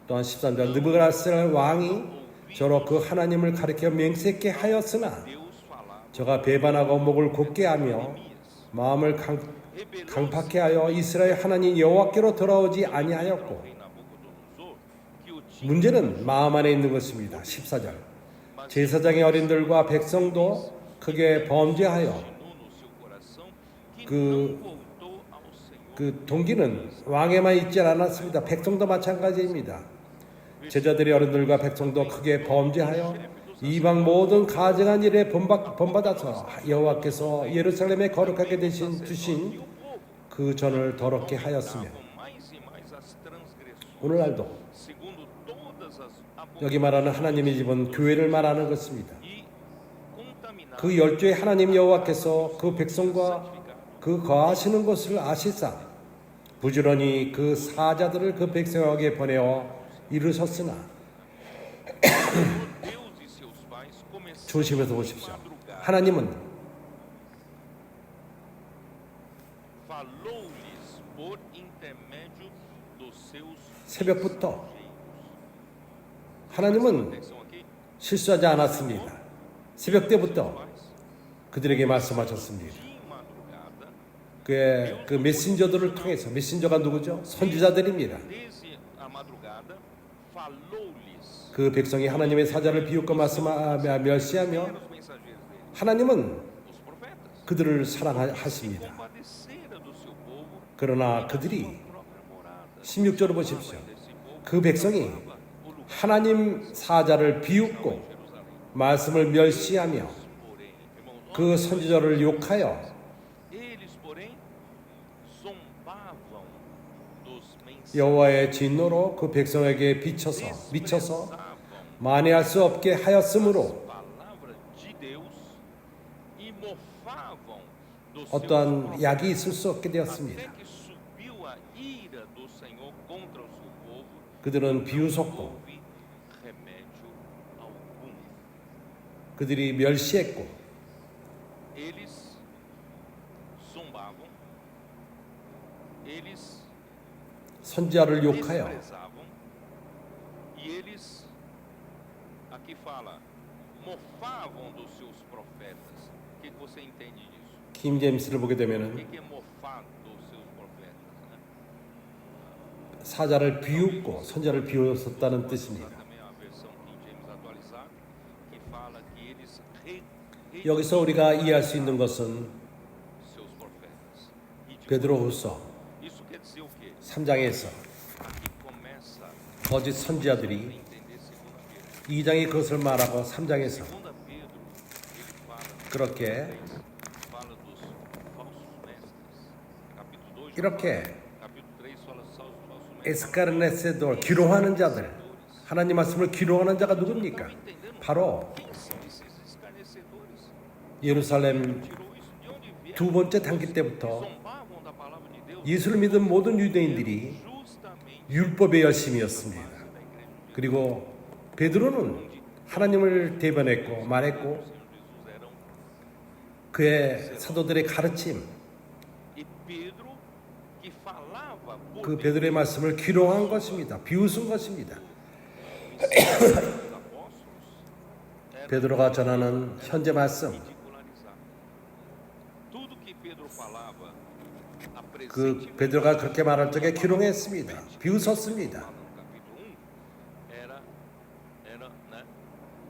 또한 13절 느부갓네살 왕이 저로 그 하나님을 가리켜 맹세케 하였으나 Deus falava 저가 배반하고 목을 곧게 하며 Jeremias. 마음을 강팍해 하여 이스라엘 하나님 여호와께로 돌아오지 아니하였고 Rei Nabucodonosor, que o tinha 문제는 마음 안에 있는 것입니다. 14절 제사장의 어린들과 백성도 크게 범죄하여 continuou no seu coração, que 그- não voltou ao Senhor. 그 동기는 왕에만 있지 않았습니다. 백성도 마찬가지입니다. 제자들의 어른들과 백성도 크게 범죄하여 이방 모든 가증한 일에 본받아서 여호와께서 예루살렘에 거룩하게 주신 그 전을 더럽게 하였으며 Mais e mais as transgressões, 오늘날도 segundo todas as 여기 말하는 하나님의 집은 교회를 말하는 것입니다. e contaminadas 그 열조의 하나님 여호와께서 그 백성과 그 거하시는 것을 아시사 부지런히 그 사자들을 그 백성에게 보내어 이르셨으나 Deus e seus pais começaram 조심해서 de 보십시오. madrugada. 하나님은 Falou-lhes por intermédio dos seus 새벽부터 하나님은 atenção aqui, 실수하지 않았습니다. 새벽 때부터 pais, 그들에게 말씀하셨습니다. de madrugada, 그 메신저들을 통해서 메신저가 누구죠? 선지자들입니다. desde a madrugada, falou-lhes. 그 백성이 하나님의 사자를 비웃고 멸시하며 Eram os mensageiros dele, 하나님은 os profetas. 그들을 사랑하십니다. Compadecera do seu povo, 그러나 그들이 própria morada. 16절을 보십시오. Desse povo, 그 백성이 o lugar 하나님 사자를 비웃고 de Jerusalém. 말씀을 멸시하며 Porém, irmãos, 그 선지자를 욕하여 eles, porém, zombavam dos mensageiros. 여호와의 진노로 그 백성에게 미쳐서 Desprezavam 만회할 수 없게 하였으므로 palavra de Deus e mofavam dos seus 어떠한 próprios, 약이 있을 수 없게 até 되었습니다. que subiu a ira do Senhor contra o seu povo, 그들은 não 비웃었고 houve remédio algum. 그들이 멸시했고 Eles zombavam, eles 선지자를 욕하여 desprezavam e eles, aqui fala, mofavam dos seus profetas. O que você entende disso? 킹 제임스를 보게 O 되면은 que é mofar dos seus profetas? Né? 사자를 비웃고 선지자를 비웃었다는 뜻입니다. Também a versão King James atualizada que fala que eles 여기서 우리가 이해할 수 있는 것은 seus profetas. E de- 베드로후서 Isso quer dizer o quê? 3장에서 Aqui começa 거짓 선지자들이 a entender segunda Pedro. 2장에 그것을 말하고 3장에서 Segunda Pedro, ele fala 그렇게 fala dos falsos mestres. Capítulo 2, 이렇게 capítulo 3 fala dos falsos mestres. 에스카르네세돌 기롱하는 자들 하나님 말씀을 기롱하는 자가 누굽니까? 바로 Quem são esses escarnecedores? 예루살렘 Tirou isso de onde vieram? 두 번째 단기 때부터 Zombavam da palavra de Deus. 예수를 믿은 모든 유대인들이 Justamente 율법의 열심이었습니다. da igreja de 그리고 베드로는 하나님을 대변했고 말했고 Senhor Jesus eram. 그의 사도들의 가르침 E Pedro que falava por 그 베드로의 말씀을 기롱한 것입니다. 비웃은 것입니다. dos apóstolos era 베드로가 전하는 현재 말씀 ridicularizar. Tudo que Pedro falava a 그 presente 베드로가 그렇게 말할 적에 기롱했습니다. 비웃었습니다. no capítulo 1 era, né?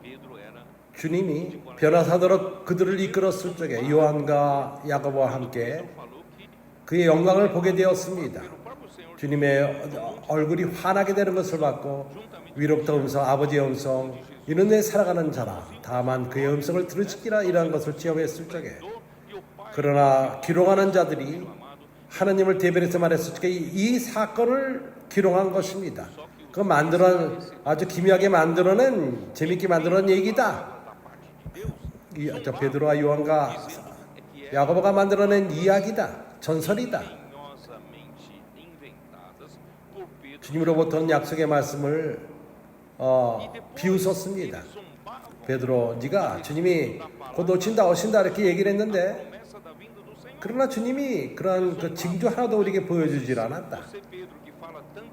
Pedro era 주님이 변화사도로 그들을 이끌었을 적에 요한과 야고보와 함께 Pedro falou que 그의 영광을 보게 되었습니다. o próprio Senhor 주님의 얼굴이 환하게 되는 것을 봤고 위로부터 음성, 아버지의 음성, 이는 내 살아가는 자라. 다만 그의 음성을 들으시기라 이러한 것을 지어했을 적에 그러나 기롱하는 자들이 하나님을 대변해서 말했을 적에 이 사건을 기롱한 것입니다. 그 아주 기묘하게 만들어낸 재밌게 만들어낸 얘기다. 저 베드로와 요한과 야고보가 만들어낸 이야기다. 전설이다. 주님으로부터는 약속의 말씀을 비웃었습니다. 베드로, 네가 주님이 곧 오신다 이렇게 얘기를 했는데, 그러나 주님이 그런 그 징조 하나도 우리에게 보여주질 않았다.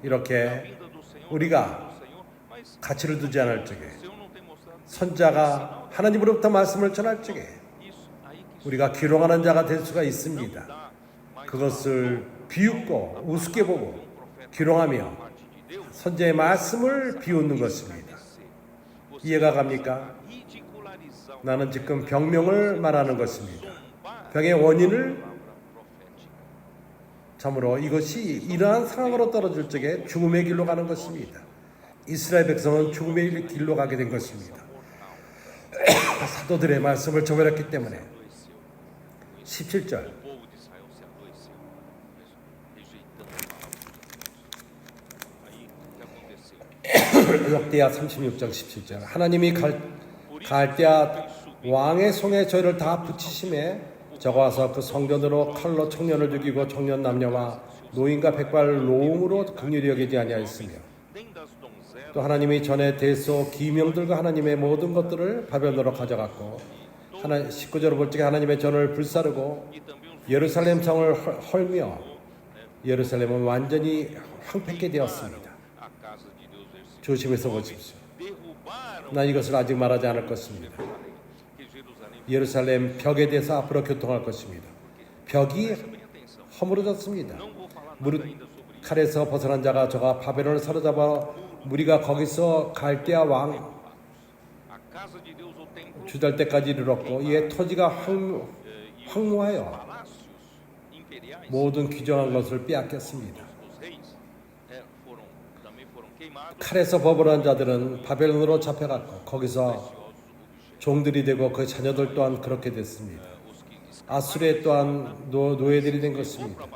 이렇게 우리가 가치를 두지 않을 적에, 선자가 하나님으로부터 말씀을 전할 적에 우리가 기롱하는 자가 될 수가 있습니다. 그것을 비웃고 우습게 보고 기롱하며 선자의 말씀을 비웃는 것입니다. 이해가 갑니까? 나는 지금 병명을 말하는 것입니다. 병의 원인을 참으로 이것이 이러한 상황으로 떨어질 적에 죽음의 길로 가는 것입니다. 이스라엘 백성은 죽음의 길로 가게 된 것입니다. 사도들의 말씀을 저버렸기 때문에. 17절 역대하 36장 17절 하나님이 갈대아 왕의 손에 저희를 다 붙이심에 저가 와서 그 성전으로 칼로 청년을 죽이고 청년 남녀와 노인과 백발 노움으로 긍휼히 여기지 아니하였으며 또 하나님이 전에 대소 기명들과 하나님의 모든 것들을 바벨론으로 가져갔고 19절을 볼 적에 하나님의 전을 불사르고 예루살렘 성을 헐며 예루살렘은 완전히 황폐케 되었습니다. 조심해서 보십시오. 난 이것을 아직 말하지 않을 것입니다. 예루살렘 벽에 대해서 앞으로 교통할 것입니다. 벽이 허물어졌습니다. 무릇 칼에서 벗어난 자가 저가 바벨론을 사로잡아 무리가 거기서 갈대아 왕 주달 때까지 이르렀고 이에 토지가 황무하여 모든 귀정한 것을 빼앗겼습니다. 칼에서 벗어난 자들은 바벨론으로 잡혀갔고 거기서 종들이 되고 그 자녀들 또한 그렇게 됐습니다. 아수르에 또한 노예들이 된 것입니다.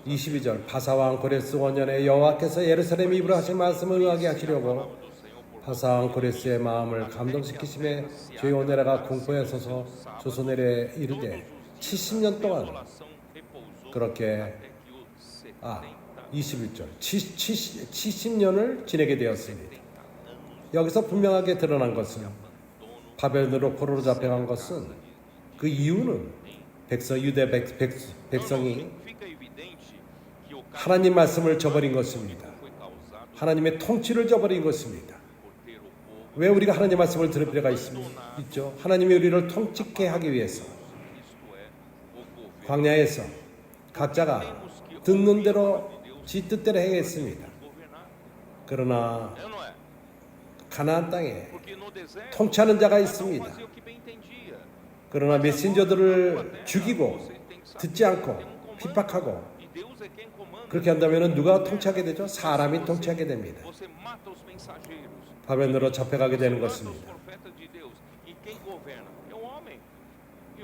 22절 바사왕 고레스 원년에 여호와께서 예루살렘 입으로 하신 말씀을 응하게 하시려고 바사왕 고레스의 마음을 감동시키심에 저희 오네라가 공포에 서서 조선에래 이르되 70년 동안 그렇게 21절 70년을 지내게 되었습니다. 여기서 분명하게 드러난 것은 바벨론으로 포로로 잡혀간 것은 그 이유는 유대 백성이 하나님 말씀을 저버린 것입니다. 하나님의 통치를 저버린 것입니다. 왜 우리가 하나님 말씀을 들을 필요가 있죠? 하나님이 우리를 통치케 하기 위해서 광야에서 각자가 듣는 대로 지 뜻대로 행했습니다. 그러나 가나안 땅에 통치하는 자가 있습니다. 그러나 메신저들을 죽이고 듣지 않고 핍박하고 그렇게 한다면 누가 통치하게 되죠? 사람이 통치하게 됩니다. 바벨론으로 잡혀가게 되는 것입니다.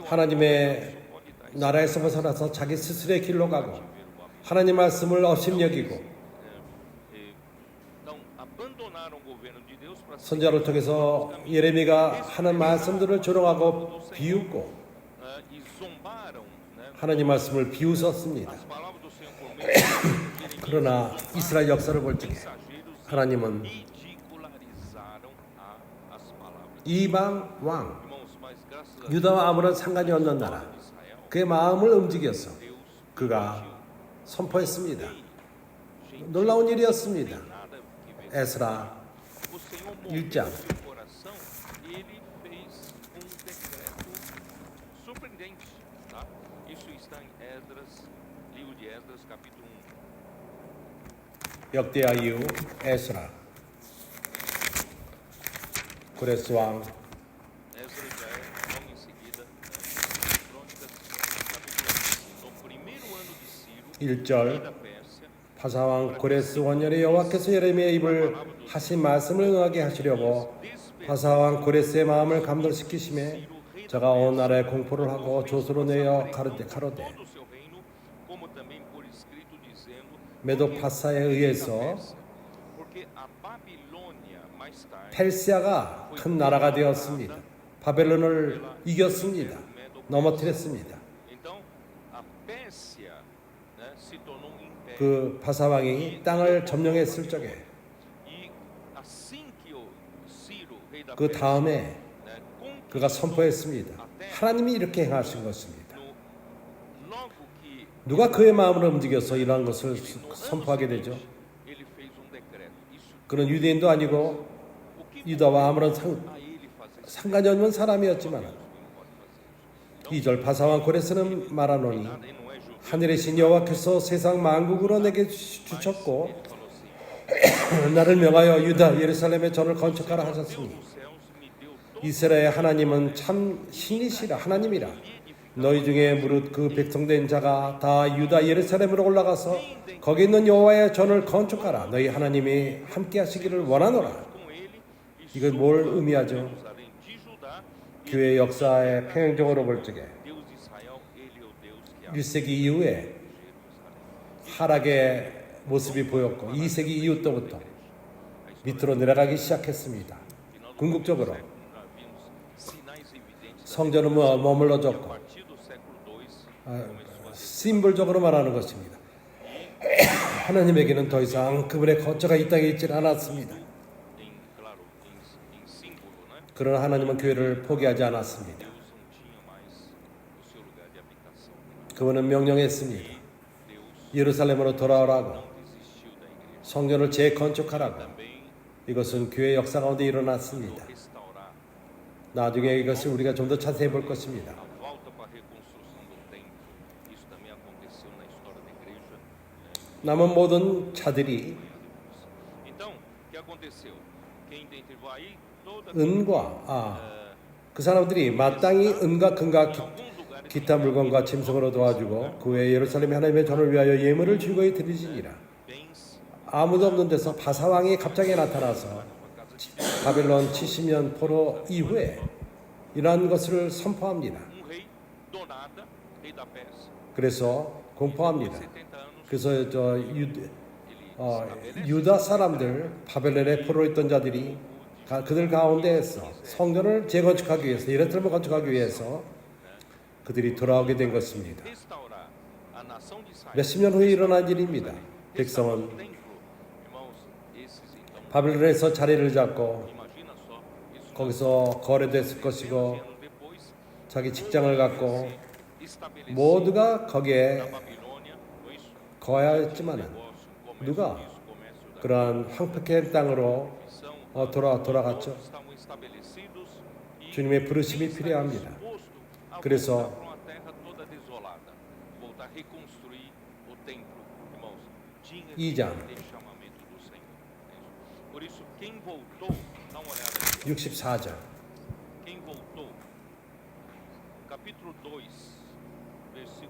하나님의 나라에서 벗어나서 자기 스스로의 길로 가고 하나님 말씀을 업신여기고 선자를 통해서 예레미야가 하는 말씀들을 조롱하고 비웃고 하나님 말씀을 비웃었습니다. 그러나 이스라엘 역사를 볼 적에 하나님은 이방 왕 유다와 아무런 상관이 없는 나라 그의 마음을 움직여서 그가 선포했습니다. 놀라운 일이었습니다. 에스라 1장 역대하 이후 에스라 고레스 왕 1절 바사왕 고레스 원년에 여호와께서 예레미야의 입을 하신 말씀을 응하게 하시려고 바사왕 고레스의 마음을 감동시키심에 저가 온 나라에 공포를 하고 조서로 내어 가로되 메도파사에 의해서 페르시아가 큰 나라가 되었습니다. 바벨론을 이겼습니다. 넘어뜨렸습니다. 그 바사왕이 땅을 점령했을 적에 그 다음에 그가 선포했습니다. 하나님이 이렇게 행하신 것입니다. 누가 그의 마음을 움직여서 이러한 것을 선포하게 되죠? 그런 유대인도 아니고 유다와 아무런 상관이 없는 사람이었지만 2절 바사왕 고레스는 말하노니 하늘의 신 여호와께서 세상 만국으로 내게 주셨고 나를 명하여 유다 예루살렘에 전을 건축하라 하셨으니 이스라엘 하나님은 참 신이시라 하나님이라. 너희 중에 무릇 그 백성된 자가 다 유다 예루살렘으로 올라가서 거기 있는 여호와의 전을 건축하라. 너희 하나님이 함께 하시기를 원하노라. 이건 뭘 의미하죠? 교회 역사의 평행적으로 볼 적에 1세기 이후에 하락의 모습이 보였고 2세기 이후 때부터 밑으로 내려가기 시작했습니다. 궁극적으로 성전은 머물러졌고 심볼적으로 말하는 것입니다. 하나님에게는 더 이상 그분의 거처가 이 땅에 있지 않았습니다. 그러나 하나님은 교회를 포기하지 않았습니다. 그분은 명령했습니다. 예루살렘으로 돌아오라고, 성전을 재건축하라고. 이것은 교회 역사 가운데 일어났습니다. 나중에 이것을 우리가 좀 더 자세히 볼 것입니다. 남은 모든 자들이 그 사람들이 마땅히 은과 금과 기타 물건과 짐승으로 도와주고 그 외에 예루살렘 하나님의 전을 위하여 예물을 즐거이 드리지니라. 아무도 없는 데서 바사왕이 갑자기 나타나서 바벨론 70년 포로 이후에 이러한 것을 선포합니다. 그래서 공포합니다. 그래서 유다 사람들, 바벨론에 포로 있던 자들이 그들 가운데에서 성전을 재건축하기 위해서, 예루살렘을 건축하기 위해서 그들이 돌아오게 된 것입니다. 몇십 년 후에 일어난 일입니다. 백성은 바벨론에서 자리를 잡고 거기서 거래됐을 것이고 자기 직장을 갖고 모두가 거기에 거하였지만 누가 그러한 황폐한 땅으로 돌아갔죠. 주님의 부르심이 필요합니다. 그래서 이 장 64절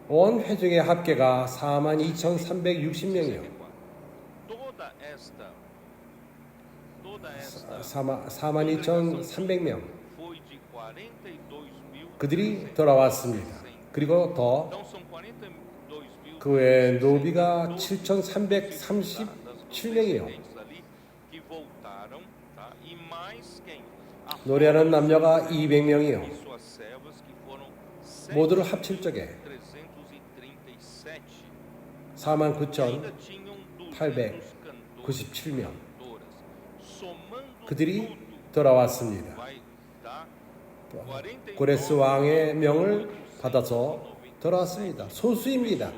온 회중의 합계가 42,360명이요 42,300명 그들이 돌아왔습니다. 그리고 더 그 외에 노비가 7,337명이요 노래하는 남녀가 200명이요 모두를 합칠 적에 49,897명 그들이 돌아왔습니다. 고레스 왕의 명을 받아서 돌아왔습니다. 소수입니다.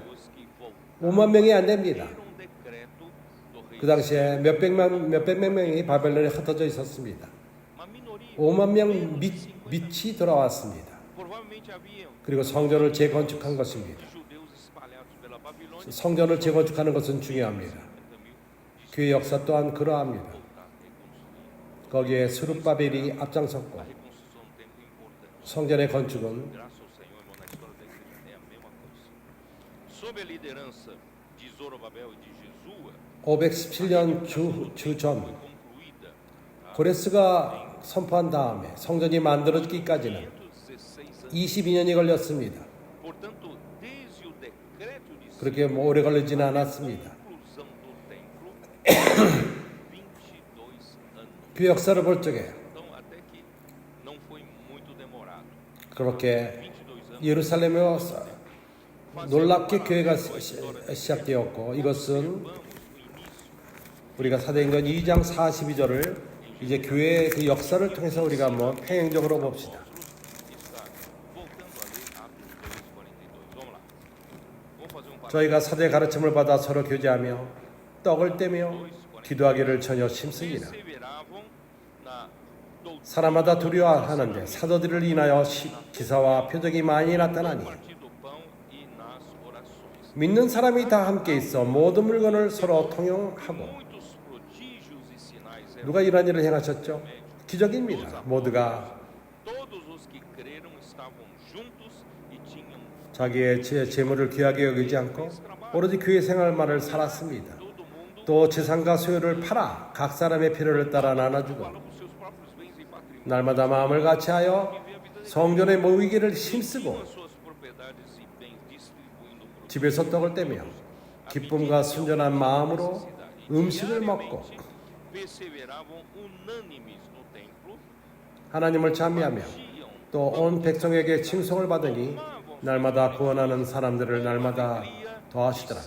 5만 명이 안 됩니다. 그 당시에 몇백 명이 바벨론에 흩어져 있었습니다. 5만 명 밑이 돌아왔습니다. 그리고 성전을 재건축한 것입니다. 성전을 재건축하는 것은 중요합니다. 교회 역사 또한 그러합니다. 거기에 스룹바벨이 앞장섰고 성전의 건축은 sob a liderança de Zorobabel e de 517년 주전 고레스가 선포한 다음에 성전이 만들어지기까지는 22년이 걸렸습니다. 그렇게 오래 걸리지는 않았습니다. 그 역사를 볼 적에 그렇게 예루살렘에 놀랍게 교회가 시작되었고, 이것은 우리가 사도행전 2장 42절을 이제 교회의 그 역사를 통해서 우리가 한번 평행적으로 봅시다. 저희가 사도의 가르침을 받아 서로 교제하며 떡을 떼며 기도하기를 전혀 힘씁니다. 사람마다 두려워하는데 사도들을 인하여 기사와 표적이 많이 나타나니 믿는 사람이 다 함께 있어 모든 물건을 서로 통용하고. 누가 이런 일을 행하셨죠? 기적입니다. 모두가 자기의 재물을 귀하게 여기지 않고 오로지 교회 생활만을 살았습니다. 또 재산과 소유를 팔아 각 사람의 필요를 따라 나눠주고 날마다 마음을 같이하여 성전에 모이기를 힘쓰고 집에서 떡을 떼며 기쁨과 순전한 마음으로 음식을 먹고 하나님을 찬미하며 또 온 백성에게 칭송을 받으니 날마다 구원하는 사람들을 날마다 더하시더라.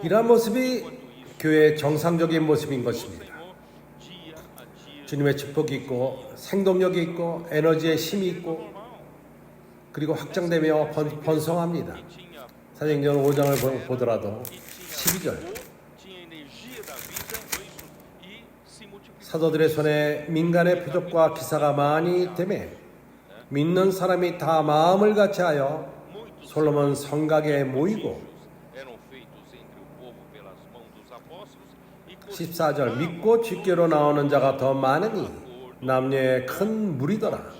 이러한 모습이 교회의 정상적인 모습인 것입니다. 주님의 축복이 있고 생동력이 있고 에너지의 힘이 있고 그리고 확장되며 번성합니다. 사도행전 5장을 보더라도 12절 사도들의 손에 민간의 표적과 기사가 많이 되매 믿는 사람이 다 마음을 같이하여 솔로몬 성곽에 모이고 14절 믿고 주께로 나오는 자가 더 많으니 남녀의 큰 무리더라.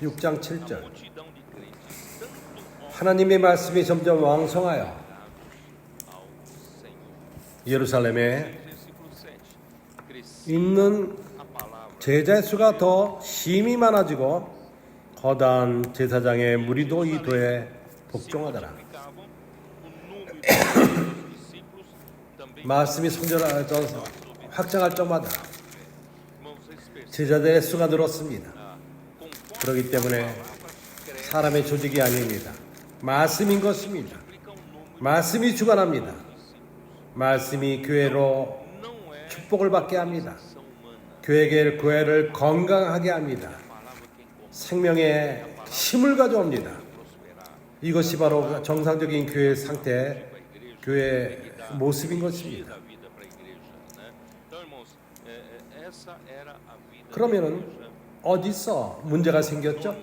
6장 7절 하나님의 말씀이 점점 왕성하여 예루살렘에 있는 제자의 수가 더 심히 많아지고 거대한 제사장의 무리도 이 도에 복종하더라. 말씀이 확장할 때마다 제자들의 수가 늘었습니다. 그렇기 때문에 사람의 조직이 아닙니다. 말씀인 것입니다. 말씀이 주관합니다. 말씀이 교회로 축복을 받게 합니다. 교회를 건강하게 합니다. 생명의 힘을 가져옵니다. 이것이 바로 정상적인 교회의 상태, 교회의 모습인 것입니다. 그러면은 어디서 문제가 생겼죠?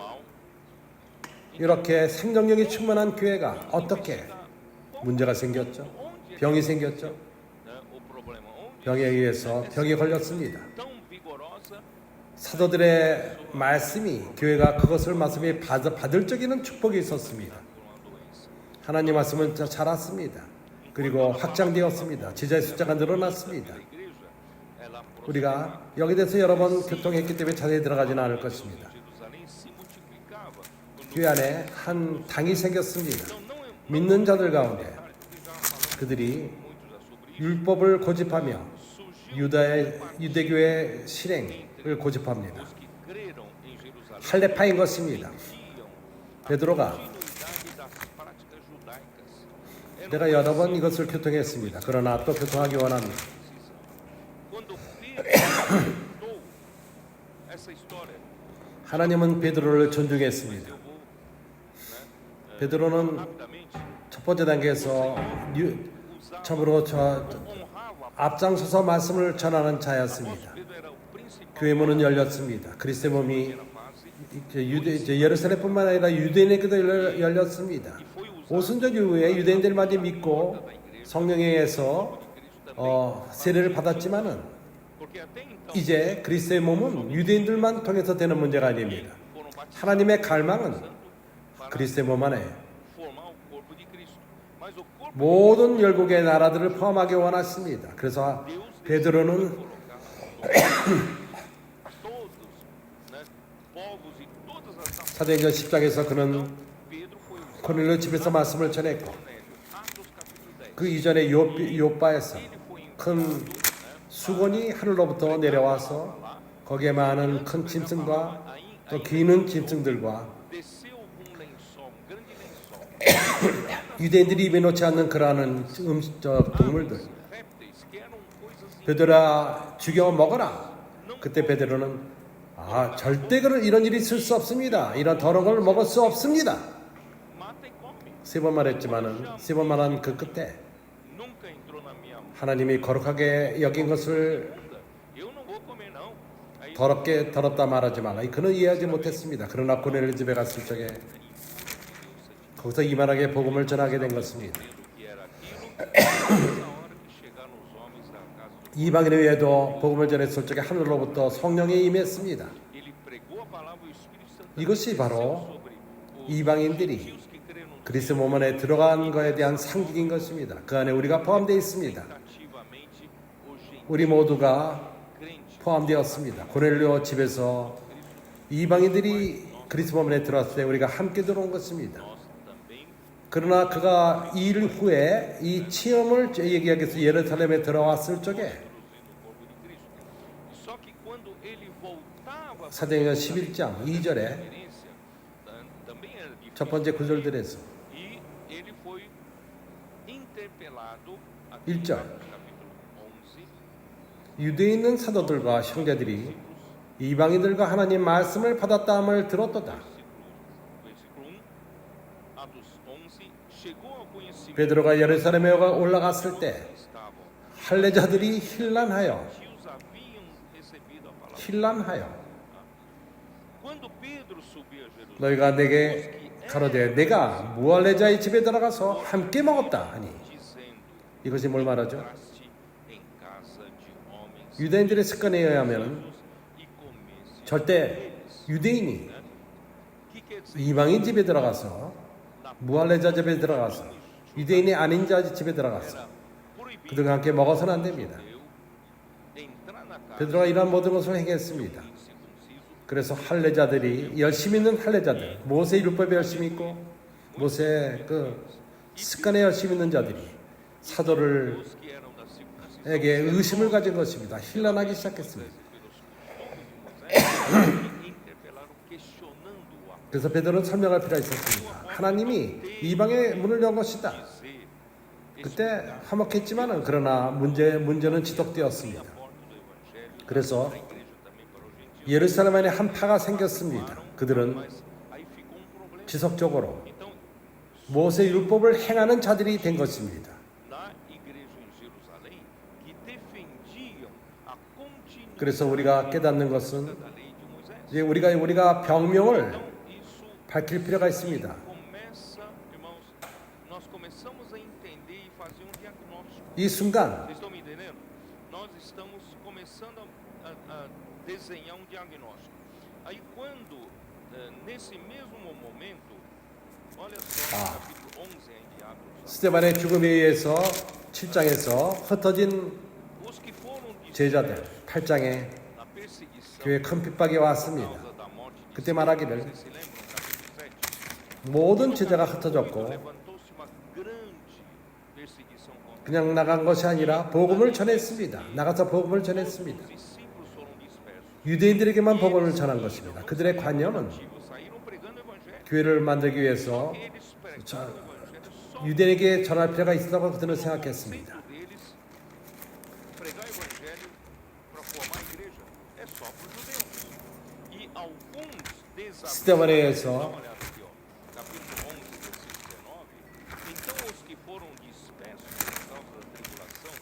이렇게 생명력이 충만한 교회가 어떻게 문제가 생겼죠? 병이 생겼죠? 병에 의해서 병에 걸렸습니다. 사도들의 말씀이 교회가 그것을 말씀에 받을 적에는 축복이 있었습니다. 하나님 말씀은 자랐습니다. 그리고 확장되었습니다. 제자의 숫자가 늘어났습니다. 우리가 여기 대해서 여러 번 교통했기 때문에 자세히 들어가지는 않을 것입니다. 교회 안에 한 당이 생겼습니다. 믿는 자들 가운데 그들이 율법을 고집하며 유대교의 실행을 고집합니다. 할례파인 것입니다. 베드로가 내가 여러 번 이것을 교통했습니다. 그러나 또 교통하기 원합니다. 하나님은 베드로를 존중했습니다. 베드로는 첫 번째 단계에서 처음으로 앞장서서 말씀을 전하는 자였습니다. 교회 문은 열렸습니다. 그리스도의 몸이 예루살렘뿐만 아니라 유대인에게도 열렸습니다. 오순절 이후에 유대인들마저 믿고 성령에 의해서 세례를 받았지만은 Porque até então, 이제 그리스도의 몸은 유대인들만 통해서 되는 문제가 아닙니다. foram batizados 하나님의 no 갈망은 Espírito Santo para 그리스도의 몸 안에 formar o corpo de Cristo. Mas o corpo 모든 열국의 나라들을 포함하기 원하십니다. 그래서 de Deus 베드로는 colocar todos, né, povos e todas as nações. 사도행전 10장에서 그는 Então, Pedro foi usado. 고넬료 집에서 말씀을 전했고 Cornélio, Atos capítulo 10. 그 이전에 요바에서 Ele foi 큰 enviado, né, 수건이 하늘로부터 내려와서 거기에 많은 큰 짐승과 또 기는 짐승들과 desceu um lençol, um grande lençol. 유대인들이 입에 놓지 않는 그러한 동물들 Répteis que eram coisas 베드로야 죽여 먹어라. 그때 베드로는 절대 이런 일이 있을 수 없습니다. 이런 더러운 걸 먹을 수 없습니다. mata e come. 세 번 말했지만은 세 번 말한 그 끝에 Nunca entrou na minha mão. 하나님이 거룩하게 여긴 것을 Eu não vou comer não. Aí 더럽다 말하지 말라. 그는 이해하지 못했습니다. 그러나 고넬료 집에 갔을 적에 거기서 이만하게 복음을 전하게 된 것입니다. que era aquilo, nessa hora que chegaram os homens da casa do 이방인 외에도 복음을 전했을 적에 하늘로부터 성령이 임했습니다. ele pregou a palavra e o Espírito Santo 이것이 바로 sobre os 이방인들이 gentios que creram no 그리스도 몸 안에 들어간 것에 대한 상징인 것입니다. 그 안에 우리가 포함되어 있습니다. tentativamente os gentios 우리 모두가 crentes. 포함되었습니다. 고넬료 집에서 이방인들이 그리스도 몸 안에 들어왔을 때 우리가 함께 들어온 것입니다. Nós também 그러나 그가 일 후에 이 체험을 얘기하기 위해서 예루살렘에 들어왔을 적에 produzindo o corpo de Cristo. Só que quando ele voltava 사도행전 11장 2절에 experiência, também era difícil. 첫 번째 구절들에서 E ele foi interpelado aqui em 1절. Atos capítulo 11, 유대에 있는 사도들과 형제들이 이방인들과 하나님 말씀을 받았다함을 들었도다. versículo 1, Atos 11, chegou ao conhecimento 베드로가 예루살렘에 올라갔을 때 estavam 할례자들이 힐난하여 gentios haviam recebido a palavra. 힐난하여 Quando Pedro subiu a Jerusalém, 너희가 내게 가로되 내가 무할례자의 집에 들어가서 함께 먹었다 하니 dizendo: 이것이 뭘 말하죠? entraste em casa de homens 유대인들의 습관에 의하면 e comeste. 절대 유대인이 Que quer dizer? 이방인 집에 들어가서 무할례자 집에 들어가서 유대인이 아닌 자 집에 들어가서 Era proibido 그들과 함께 먹어서는 안 됩니다. entrar na casa 베드로가 이러한 모든 것을 행했습니다. incircunciso 그래서 할례자들이 열심히 있는 할례자들, 모세 율법에 열심히 있고 모세 그 습관에 열심히 있는 자들이 사도를 os que eram da circuncisão 에게 의심을 가진 것입니다. 힐난하기 시작했습니다. interpelaram questionando o apóstolo. 그래서 베드로는 설명할 필요가 있었습니다. 하나님이 이방의 문을 연 것이다. Dizer 그때 화목했지만은 그러나 문제는 지속되었습니다. a porta do evangelho 그래서 da igreja também para os gentios. 예루살렘 안에 한 파가 생겼습니다. 그들은 Mas aí ficou problema. 지속적으로 Então, 모세 율법을 행하는 자들이 된 것입니다. na igreja em Jerusalém, que defendiam a continuidade 그래서 우리가 깨닫는 것은 da lei de Moisés. 이제 우리가 병명을 Então, isso 밝힐 필요가 있습니다. começa, irmãos, nós começamos a entender e fazer um diagnóstico. 이 순간 Vocês estão me entendendo? Nós estamos começando a desenhar um diagnóstico. Aí quando, nesse mesmo momento, olha só, no capítulo 11 ainda de Atos, 스테반의 죽음에 의해서 7장에서 흩어진 os que foram 제자들 dispersos 8장에 na perseguição 교회 큰 핍박이 por 왔습니다. causa da morte de 그때 Estevão, 말하기를 vocês se lembram no capítulo 7? 모든 제자가 흩어졌고 Levantou-se uma grande perseguição contra 그냥 나간 것이 아니라 복음을 전했습니다. 나가서 복음을 전했습니다. os discípulos foram dispersos. 유대인들에게만 복음을 전한 것입니다. 그들의 관념은 Saíram pregando o evangelho. 교회를 만들기 위해서 Eles pregaram o evangelho só 유대인에게 전할 필요가 있다고 그들은 생각했습니다. deles. Pregar o evangelho para formar a igreja é só para os judeus. E alguns desafios. 스테반에 Dá 의해서 uma olhada aqui, ó. Capítulo 11, versículo 19. Então os que foram dispersos por causa da tribulação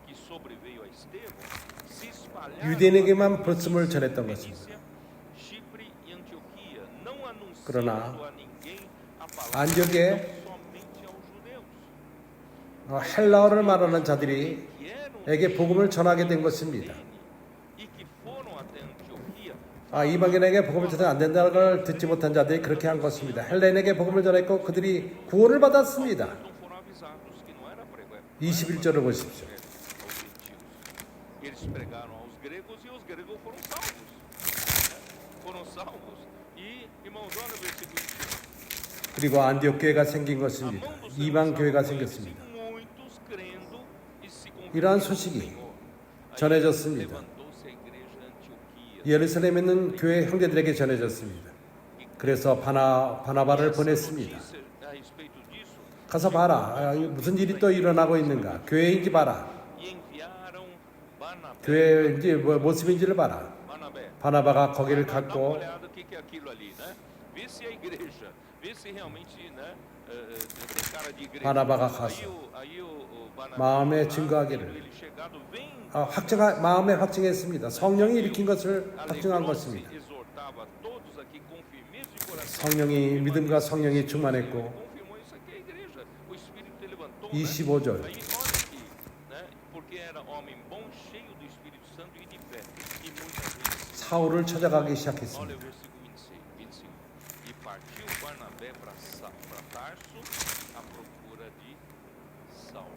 que sobreveio a Estevão se espalharam 유대인에게만 불씀을 전했던 것입니다. Fenícia, Chipre e Antioquia, não anunciando 그러나 a ninguém a palavra 안디옥에 somente aos judeus. 헬라어를 말하는 자들이 Que eram 에게 복음을 전하게 된 것입니다. 이방인에게 복음을 전해 안 된다는 걸 듣지 못한 자들이 그렇게 한 것입니다. 헬레인에게 복음을 전했고 그들이 구원을 받았습니다. não foram avisados que não era pregar 21절을 보십시오. aos gentios. Eles pregaram aos gregos e os gregos foram salvos. Foram salvos. E, irmãos, olha o versículo 21. 그리고 안디옥 교회가 생긴 것입니다. 이방 교회가 생겼습니다. Muitos crendo e se 이러한 converteram ao 소식이 Senhor. 전해졌습니다. Levantou-se a igreja Antioquia. 예루살렘에 있는 교회 형제들에게 전해졌습니다. 그래서 바나바를 보냈습니다. Notícia a respeito disso 가서 봐라. 무슨 일이 또 일어나고 있는가. 교회인지 봐라. e enviaram Barnabé. 교회인지 모습인지를 봐라. Barnabé. 바나바가 거기를 Dá uma 갔고 olhada o que é aquilo ali, né? Vê se é igreja, vê se realmente, né, tem cara de igreja. 바나바가 가서 Aí o Barnabé 마음에 lá, 증거하기를 ele chegado vem 마음에 확증했습니다. 성령이 일으킨 것을 확증한 alegrou-se, 것입니다. exortava a todos aqui com firmeza de coração. 성령이 믿음과 성령이 충만했고 Confirmou isso aqui é a igreja. O Espírito levantou, né? 25절 Aí olha aqui, né? Porque era homem bom, cheio do Espírito Santo e de fé. E muitas vezes 사울을 찾아가기 olha 시작했습니다. o versículo 25. E partiu Barnabé para Tarso à procura de Saulo.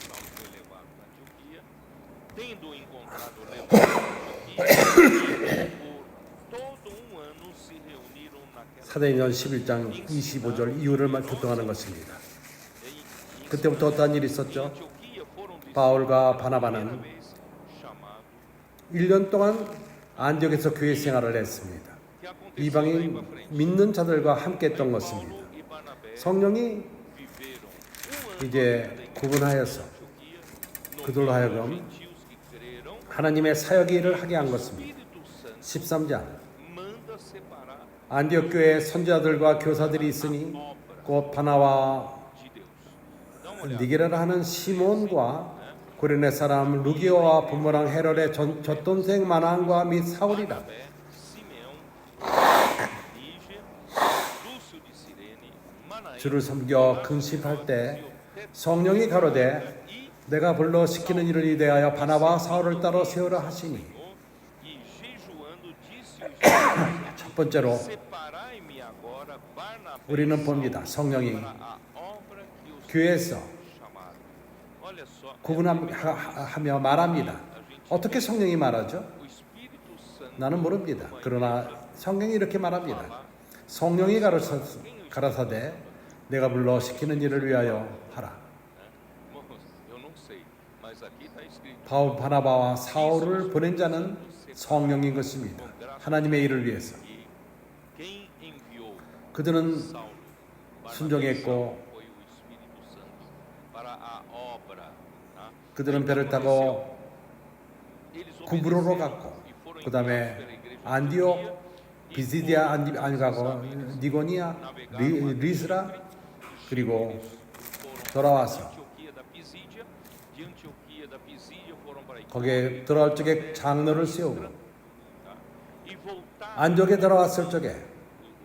Saulo foi levado para Antioquia. Tendo encontrado levado para Antioquia, por todo ano se reuniram naquela 사도행전 11장 25절 이유를 교통하는 것입니다. 그때부터 어떠한 일이 있었죠? Antioquia foram 바울과 바나바는 vez chamados 1년 동안 안디옥에서 교회 생활을 했습니다. que aconteceu daí 이방인 para frente. 믿는 자들과 함께 했던 것입니다. Paulo e Barnabé 성령이 viveram ano 이제 구분하여서 Antioquia no 그들로 meio 하여금 dos gentios que creram. 하나님의 사역의 일을 하게 한 것입니다. Espírito Santo 13장 manda separar 안디옥 교회에 선지자들과 교사들이 있으니 obra 곧 바나와 de Deus. Dá uma olhada. 니게라를 하는 시몬과 고레네 사람 루기오와 분모랑 헤롯의 젖돈생 마나안과 및 사울이라. Barnabé, Simeão, Níger, Lúcio de Cirene, Manaém, 주를 섬겨 근심할 때 성령이 가로되 e 내가 불러 시키는 일을 이대하여 바나바와 사울을 따로 세우라 하시니 e jejuando disse o Espírito 첫 번째로 separai-me agora Barnabé 우리는 봅니다. 성령이 para a obra que os 교회에서 chamaram. Olha só, 구분하며 말합니다. 어떻게 성령이 말하죠? o Espírito Santo 나는 모릅니다. 그러나 성령이 이렇게 말합니다. 성령이 가라사대 내가 불러 시키는 일을 위하여 하라. Irmãos, eu não sei, mas aqui está escrito 바울 바나바와 사울을 보낸 자는 성령인 것입니다. 하나님의 일을 위해서. que quem enviou 그들은 Saulo, Barnabé 순종했고 foi o Espírito Santo para a obra. Tá? 그들은 배를 타고 Eles 구브로로 obedeceram 갔고 e foram 그 다음에 enviados pela igreja 안디옥 Antioquia e 비시디아 foram 안 가고 니고니아 리스라 그리고 foram 돌아와서 Antioquia da Pisídia, de Antioquia da Pisídia foram para 거기에 들어올 적에 장로를 세우고 tá? E voltaram 안디옥에 들어왔을 적에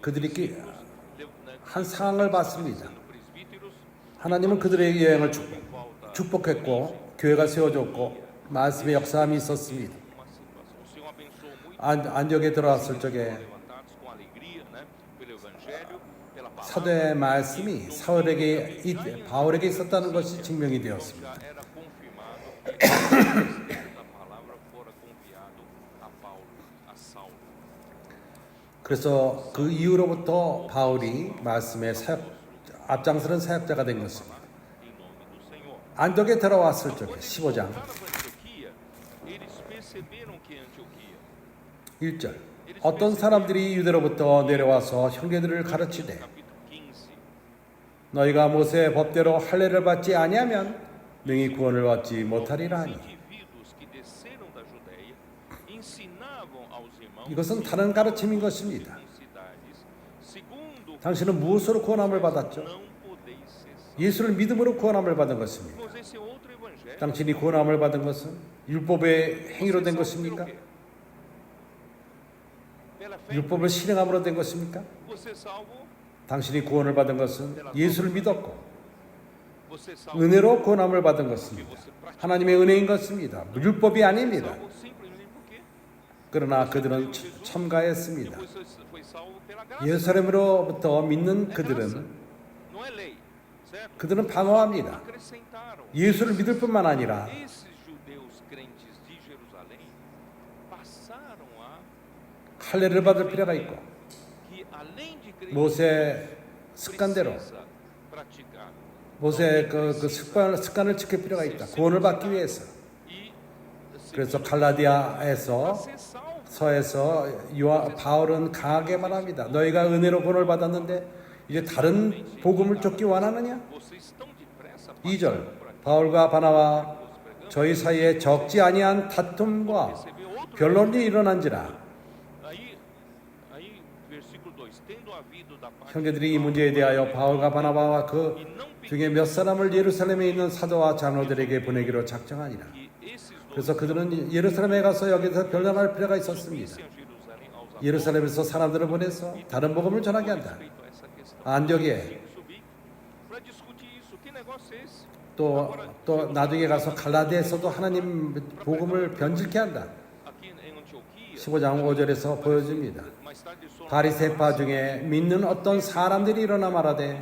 그들이 né, 한 상황을 봤습니다. sendo presbíteros, 하나님은 그들의 여행을 volta 축복했고 교회가 세워졌고 말씀의 역사함이 있었습니다. uma situação. O Senhor abençoou muito 안디옥에 들어왔을 적에 levantados com alegria, né, pelo evangelho, pela palavra. 사도의 말씀이 바울에게 있었다는 것이 증명이 되었습니다. Já era confirmado que o da palavra fora confiado a Paulo, a Saulo. 그래서 그 이후로부터 바울이 말씀의 앞장서는 사역자가 된 것입니다. Em nome do Senhor. 안디옥에 들어왔을 적에 15장 Voltaram para Antioquia, eles perceberam que Antioquia 1절 어떤 사람들이 유대로부터 내려와서 형제들을 가르치되 capítulo 15. 너희가 모세의 법대로 할례를 받지 아니하면 능히 구원을 받지 못하리라 하니 Indivíduos que desceram da Judeia ensinavam aos irmãos 이것은 다른 가르침인 것입니다. em cidades, segundo 당신은 무엇으로 구원함을 받았죠? não podeis ser salvos. 예수를 믿음으로 구원함을 받은 것입니다. Irmãos, esse é outro evangelho. 당신이 구원함을 받은 것은 율법의 행위로 된 것입니까? Pela fé, 율법을 실행함으로 된 것입니까? você é salvo, 당신이 구원을 받은 것은 예수를 믿었고 você é salvo, 은혜로 구원함을 받은 것입니다. você pratica 하나님의 은혜인 것입니다. 율법이 아닙니다. salvo simplesmente porque 그러나 그들은 첨가했습니다. Depois foi salvo pela graça. 예루살렘으로부터 믿는 그들은 Não é lei, certo? 그들은 방어합니다. Acrescentaram. 예수를 믿을 뿐만 아니라 Esses judeus crentes de Jerusalém passaram a 할례를 받을 필요가 있고 que além de crer 모세 습관대로 precisa praticar 모세 그 습관을 지킬 필요가 있다. 구원을 받기 위해서. e 그래서 갈라디아에서 ser salvo. 서에서 바울은 강하게 말합니다. 너희가 은혜로 구원을 받았는데 이제 다른 복음을 쫓기 원하느냐? Vocês estão depressa 2절 바울과 바나바 저희 사이에 적지 아니한 다툼과 변론이 일어난지라. Aí versículo 2, tendo havido da parte 형제들이 이 문제에 대하여 바울과 바나바와 그 중에 몇 사람을 예루살렘에 있는 사도와 장로들에게 보내기로 작정하니라. que esses dois 그래서 그들은 예루살렘에 가서 여기서 변론할 필요가 있었습니다. subissem a Jerusalém aos 예루살렘에서 사람들을 보내서 다른 복음을 전하게 한다. respeito a essa questão. 안디옥에 Tem que subir para discutir isso. Que negócio é esse? 또 나중에 가서 갈라디아에서도 하나님 복음을 변질케 한다. Aqui em Antioquia, 15장 5절에서 보여줍니다. mais tarde só. 바리새파 중에 믿는 어떤 사람들이 일어나 말하되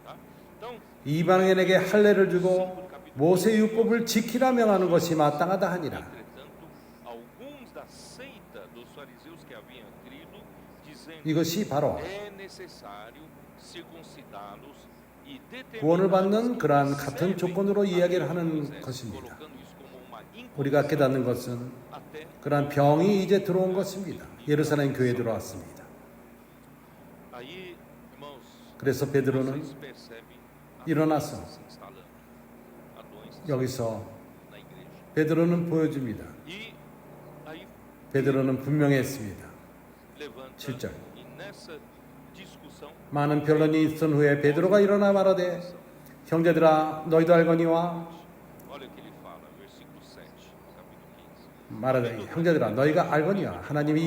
Tá? Então, 이방인에게 할례를 주고 모세 율법을 지키라 명하는 것이 마땅하다 하니라. entretanto, alguns da seita dos fariseus que haviam crido, dizendo 이것이 바로 é necessário circuncidá-los e 구원을 받는 determinar 그러한 같은 조건으로 이야기를 하는 것입니다. colocando isso como uma 우리가 깨닫는 것은 até 그러한 병이 이제 들어온 것입니다. 예루살렘 교회에 들어왔습니다. aí, irmãos, 그래서 베드로는 vocês percebem a 일어나서 doença se instalando. A doença 여기서 na igreja. 베드로는 보여줍니다. E aí 베드로는 분명했습니다. levanta 7절. e nessa discussão 많은 변론이 있은 후에 베드로가 일어나 말하되 형제들아 너희도 알거니와 olha o que ele fala, versículo 7, capítulo 15. 말하되 형제들아 너희가 알거니와 하나님이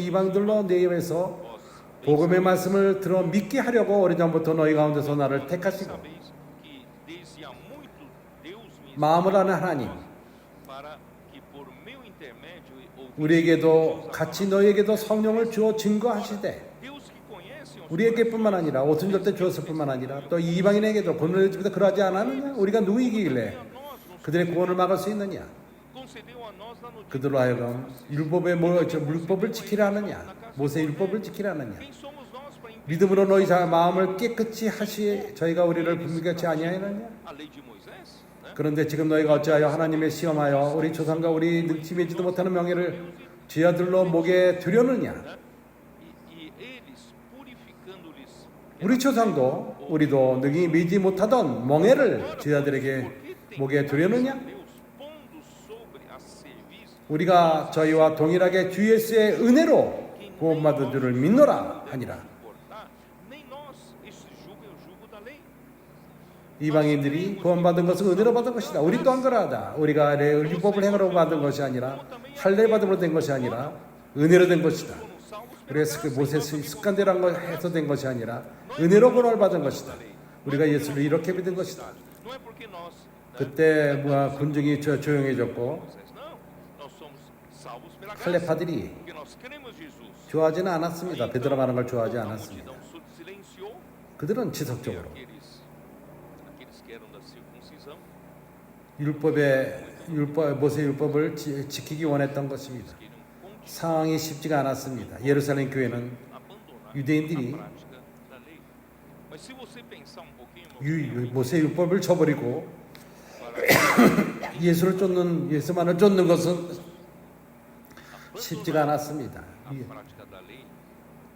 이방들로 내 입에서 복음의 말씀을 들어 믿게 하려고 오래전부터 너희 가운데서 나를 택하시고 Sabeis que desde há muito Deus me 마음을 아는 하나님 para que por meu intermédio 우리에게도 같이 너희에게도 성령을 주어 증거하시되 Deus que conhece os 우리에게뿐만 아니라 오순 절때 주었을 뿐만 아니라 또 이방인에게도 권을 주기도 그러하지 않았느냐? 우리가 누구이길래 그들의 구원을 막을 수 있느냐? concedeu a nós na notícia. 그들로 하여금 율법을 지키라 하느냐? 모세 율법을 지키라 하느냐? Quem somos nós para impedir 믿음으로 너희 마음을 깨끗이 하시 저희가 우리를 분명하지 아니하느냐? a lei de Moisés? Né? 그런데 지금 너희가 어찌하여 하나님의 시험하여 우리 조상과 우리 능치매지도 못하는 명예를 지 아들로 목에 두려느냐? E eles purificando-lhes 우리 조상도 우리도 능히 매지 못하던 멍에를 지 아들에게 목에 두려느냐? Deus pondo sobre a serviço 우리가 저희와 동일하게 주 예수의 은혜로 구원받은 줄을 믿노라 하니라. importar, nem nós este jugo é o jugo da lei. 이방인들이 구원받은 것은 은혜로 받은 것이다. 우리 또한 그러하다. 우리가 율법을 행으로 받은 것이 아니라 할례 받음으로 된 것이 아니라 은혜로 된 것이다. Foram salvos pela 그래서 그 모세 습관대로 한 걸 해서 된 것이 아니라 은혜로 구원을 받은 것이다. 우리가 예수를 이렇게 믿은 것이다. Não é porque nós 그때 군중이 조용해졌고 Moisés, não, nós somos salvos pela graça. 할례파들이 Porque nós cremos Jesus. 좋아하지는 않았습니다. 베드로 말하는 걸 좋아하지 A 않았습니다. multidão silenciou 그들은 e 지속적으로 aqueles que eram da circuncisão 모세 율법을 지키기 원했던 것입니다. queriam continuar 상황이 쉽지가 않았습니다. 예루살렘 교회는 abandonar 유대인들이 a prática da lei. Mas se você pensar um pouquinho, 모세 율법을 저버리고 예수만을 쫓는 것은 쉽지가 않았습니다. a prática da lei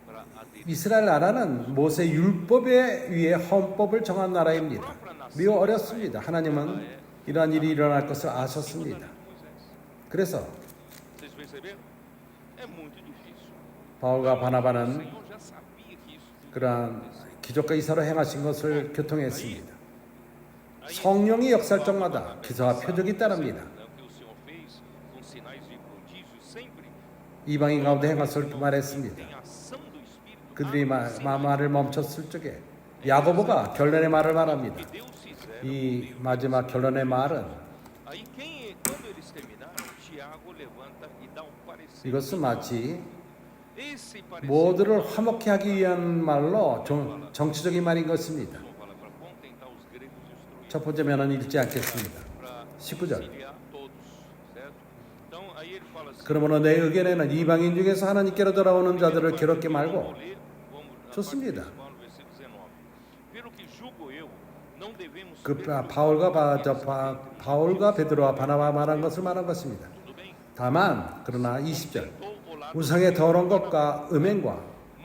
para aderir 이스라엘 나라는 모세 율법에 의해 헌법을 정한 나라입니다. 매우 어렵습니다. 하나님은 이러한 일이 일어날 것을 아셨습니다. Moisés. 그래서 Vocês perceberam? É muito difícil. 바울과 O 바나바는 Senhor já sabia que isso 그러한 기적과 이사로 행하신 것을 교통했습니다. 성령이 역사할 적마다 기사와 표적이 따릅니다. que o Senhor fez com sinais e prodígios sempre 이방인 가운데 행하실 말했습니다. tem ação do Espírito. 그들이 말을 멈췄을 적에 야고보가 결론의 말을 말합니다. Que Deus fizer. 이 마지막 결론의 말은 Aí quando eles terminaram, Tiago levanta e dá um parecer 이것은 마치 Esse parecer 모두를 화목케 하기 위한 말로 정치적인 말인 것입니다. fala para contentar os gregos destruídos, 첫 번째 면은 읽지 않겠습니다. para 19절. conciliar todos, certo? Então aí ele fala assim, 그러므로 내 의견에는 이방인 중에서 하나님께로 돌아오는 자들을 괴롭게 말고 vamos ler, vamos a parte 좋습니다. principal no versículo 19. Pelo que julgo eu, não devemos 그 perturbar 바울과 베드로와 바나바 말한 것을 말한 것입니다. tudo bem? 다만 그러나 20절 Ou o lado 우상의 더러운 것과 음행과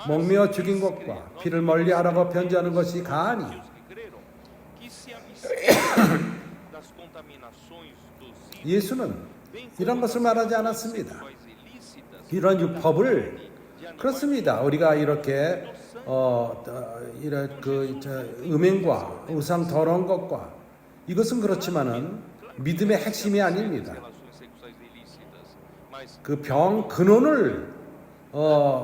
목매어 죽인 것과 피를 멀리하라고 편지하는 것이 가하니 dos que creram, que se abstenham das contaminações dos ídolos, 예수는 bem como 이런 것을 das 말하지 않았습니다. sacrifícios ilícitas, 이런 율법을 de animais 그렇습니다. 우리가 이렇게 이런 음행과 우상 더러운 것과 이것은 그렇지만은 믿음의 핵심이 아닙니다. relações sexuais ilícitas, mas 그 병 근원을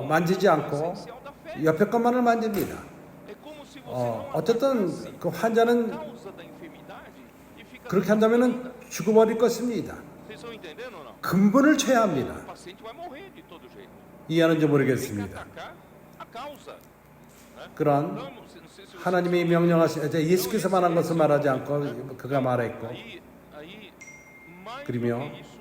만지지 않고 essencial da fé. 옆에 것만을 만집니다. É como se você não 어쨌든 atacasse 그 환자는 a causa da enfermidade e fica 그렇게 한다면은 죽어버릴 것입니다. Vocês estão entendendo ou não? 근본을 쳐야 합니다. O paciente vai morrer de todo jeito. 이해하는지 Tem que 모르겠습니다. atacar a causa. Né? 그런 Não sei se você 하나님이 명령하신 예수께서 말한 것을 말하지 않고 그가 말했고 aí mais 그러며 do que isso,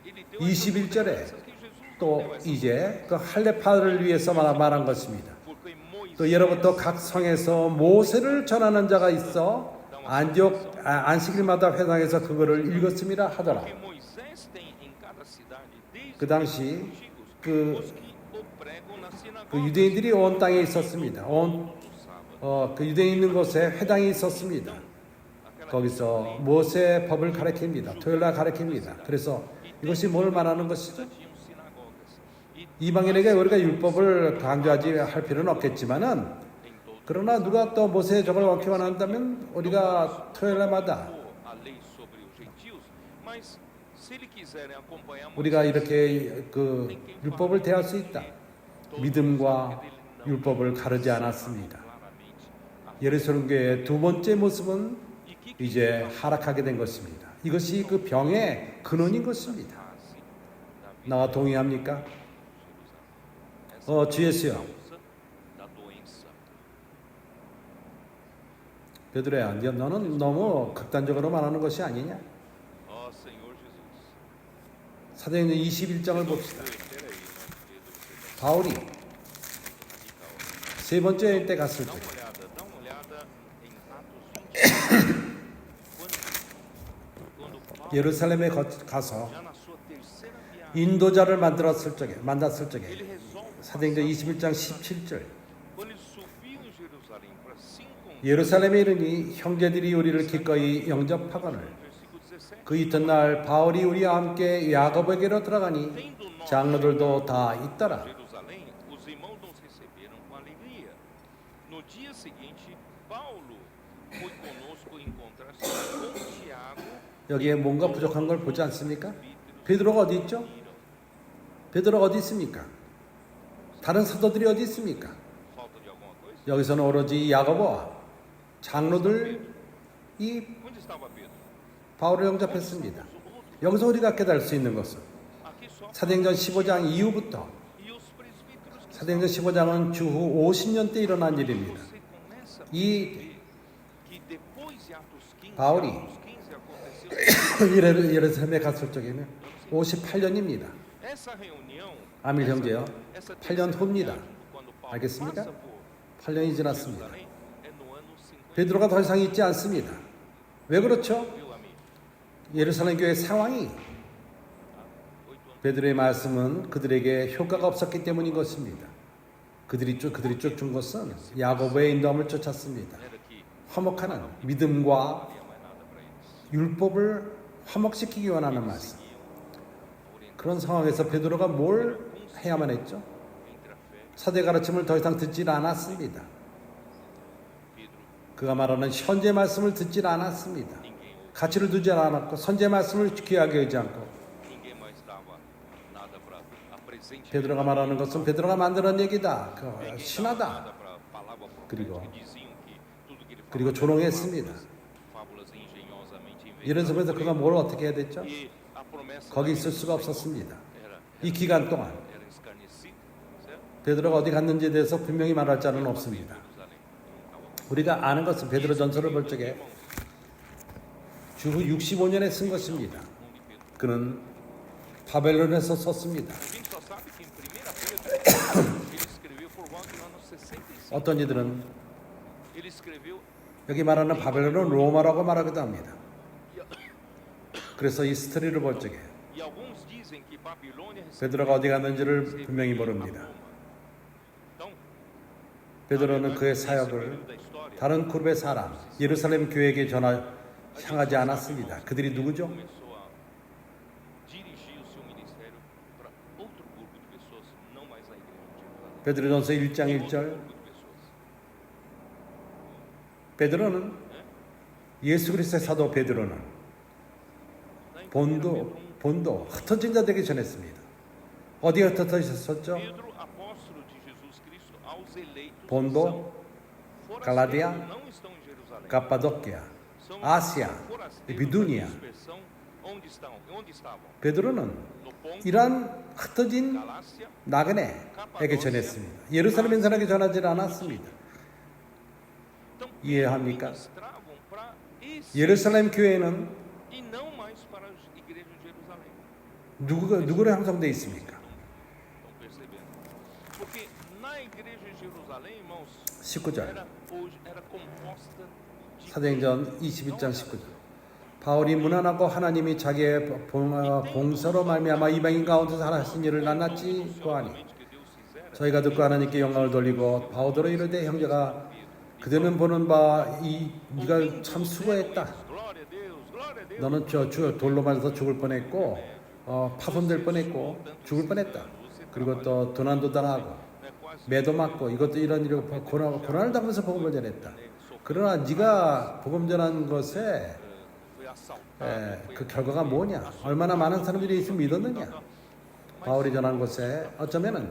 ele deu 21절에 essas que Jesus não 또 deu essas 이제 그 할례파를 위해서 말한 것입니다. porque Moisés 또 여러분도 각 성에서 모세를 전하는 자가 있어 안식일마다 회당에서 그거를 읽었음이라 하더라. porque Moisés tem em cada cidade desde 그 당시 os antigos 그, os que o pregam na sinagoga. 그 유대인들이 온 땅에 있었습니다. No sábado. 그 유대인 있는 곳에 회당이 있었습니다. Aquela 거기서 모세 법을 가르칩니다. 토요일날 가르칩니다. 그래서 이것이 뭘 말하는 것이죠? tinham sinagogas. E 이방인에게 우리가 율법을 강조하지 할 필요는 없겠지만은 em todo 그러나 누가 또 모세의 법을 어기 원한다면 우리가 토요일마다 a lei sobre os gentios, mas se ele quiserem acompanhar 우리가 이렇게 그 율법을 대할 수 있다. 믿음과 율법을 가르지 않았습니다. 예루살렘 교회의 두 번째 모습은 이제 하락하게 된 것입니다. 이것이 그 병의 근원인 것입니다. 나와 동의합니까? 주 예수여, da doença. 베드로야, 너는 너무 극단적으로 말하는 것이 아니냐? Ó Senhor Jesus. 사도행전 21장을 봅시다. Peraí, meu Pedro, você tá 바울이 radical. 세 번째 때 갔을 때 Dá uma olhada em Atos 20. quando Paulo, 예루살렘에 가서 já na sua terceira viagem, 인도자를 만났을 적에 ele resolve 사도행전 21장 17절 quando ele subiu em Jerusalém para se encontrar. 예루살렘에 이르니 형제들이 우리를 기꺼이 영접하거늘 Versículo 17. 그 이튿날 바울이 우리와 함께 야고보에게로 들어가니 Tendo nós 장로들도 다 있더라. Jerusalém, os irmãos nos receberam com alegria. No dia seguinte, Paulo foi conosco encontrar-se com Tiago, 여기에 뭔가 부족한 걸 보지 않습니까? 베드로가 어디 있죠? 베드로가 어디 있습니까? 다른 사도들이 어디 있습니까? falta de alguma coisa? 여기서는 오로지 야고보와 장로들이 Onde estava Pedro? 바울을 영접했습니다. 여기서 우리가 깨달을 수 있는 것은 Aqui só. 사도행전 15장 이후부터 E os presbíteros que 사도행전 15장은 주후 50년 때 일어난 일입니다. você começa a 이 perceber que depois de Atos 15, 바울이 Atos 15 aconteceu. 예루살렘에 갔을 적에는 58년입니다. Essa reunião, 아밀 형제요. essa 8년 후입니다. quando Paulo 알겠습니까? passa por 8년이 지났습니다. Jerusalém, é no ano 50. 베드로가 더 이상 있지 않습니다. 왜 그렇죠? Viu, amigo? 예루살렘 교회 상황이 8 anos. 베드로의 말씀은 그들에게 효과가 없었기 때문인 것입니다. 그들이 쫓은 것은 야고보의 인도함을 쫓았습니다. Era que 화목하는 믿음과 não havia mais nada para eles. 율법을 화목시키기 원하는 말씀. 그런 상황에서 베드로가 뭘 해야만 했죠? Entre a fé, 사대 가르침을 더 이상 듣질 않았습니다. Pedro, 그가 말하는 현재 말씀을 듣질 않았습니다. ninguém ouve, 가치를 두지 않았고 선제 말씀을 귀하게 여기지 않고 ninguém mais dava nada para a presente. 베드로가 말하는 것은 베드로가 만드는 얘기다. 그 Ninguém dava 신하다. nada para a palavra 그리고- profética, diziam que tudo que ele 그리고 falava 조롱했습니다. fábulas engenhosamente 이런 inventadas 속에서 por 그가 ele. 뭘 어떻게 해야 됐죠? E a promessa 거기 daquele 있을 수가 do Senhor 없었습니다. era 이 기간 동안 era escarnecido, certo? 베드로가 어디 갔는지에 대해서 분명히 말할 자는 없습니다. Jerusalém. 우리가 아는 것은 베드로 전서를 볼 적에 주 65년에 쓴 것입니다. 그는 바벨론에서 썼습니다. A gente só sabe que em 1 Pedro ele escreveu por volta do ano 65. 어떤 이들은 Ele escreveu 여기 말하는 바벨론은 로마라고 말하기도 합니다. 그래서 이 스토리를 볼 적에 e alguns dizem que Babilônia 베드로가 어디 갔는지를 분명히 모릅니다. 베드로는 그의 사역을 다른 그룹의 사람, 예루살렘 교회에게 향하지 않았습니다. 그들이 누구죠? começou a dirigir o seu ministério para outro grupo de pessoas, não mais a igreja de Jerusalém. 베드로전서 1장 1절 Grupo de pessoas. 베드로는 예수 그리스도의 사도 베드로는 본도 흩어진 자들에게 전했습니다. 어디에 흩어져 있었죠? Pedro, apóstolo de Jesus Cristo, aos eleitos 본도, são 갈라디아, forasteiros, não estão em Jerusalém. 갑바도키아, São 아시아, forasteiros 비두니아. da dispersão. Onde estavam? 베드로는 No ponto, 이러한 흩어진 Galácia, 나그네에게 전했습니다. 예루살렘 인사에게 전하지 않았습니다. então 이해합니까? ministravam para esse 예루살렘 교회는 e não mais para a igreja de Jerusalém. 누구로 형성되어 있습니까? Estão percebendo? Porque na igreja de Jerusalém, irmãos, 19절 era composta de 사도행전 21장 19절 바울이 무난하고 하나님이 자기의 봉사로 말미암아 이방인 가운데서 하신 일을 낱낱이 고하니 que Deus fizera. 저희가 듣고 하나님께 영광을 돌리고 바오더로 이르되 형제가 그대는 보는 바 네가 참 수고했다. Glória a Deus, glória a Deus. 너는 저 돌로 맞아서 죽을 뻔했고 파손될 뻔했고 죽을 뻔했다. 그리고 또 도난도 당하고 Né, quase 매도 맞고 이것도 이런 일로 고난을 당하면서 복음을 전했다. 그러나 네가 복음 전한 것에 foi assaltado. 그 결과가 뭐냐? 얼마나 많은 사람들이 있으면 믿었느냐? 바울이 전한 것에 어쩌면은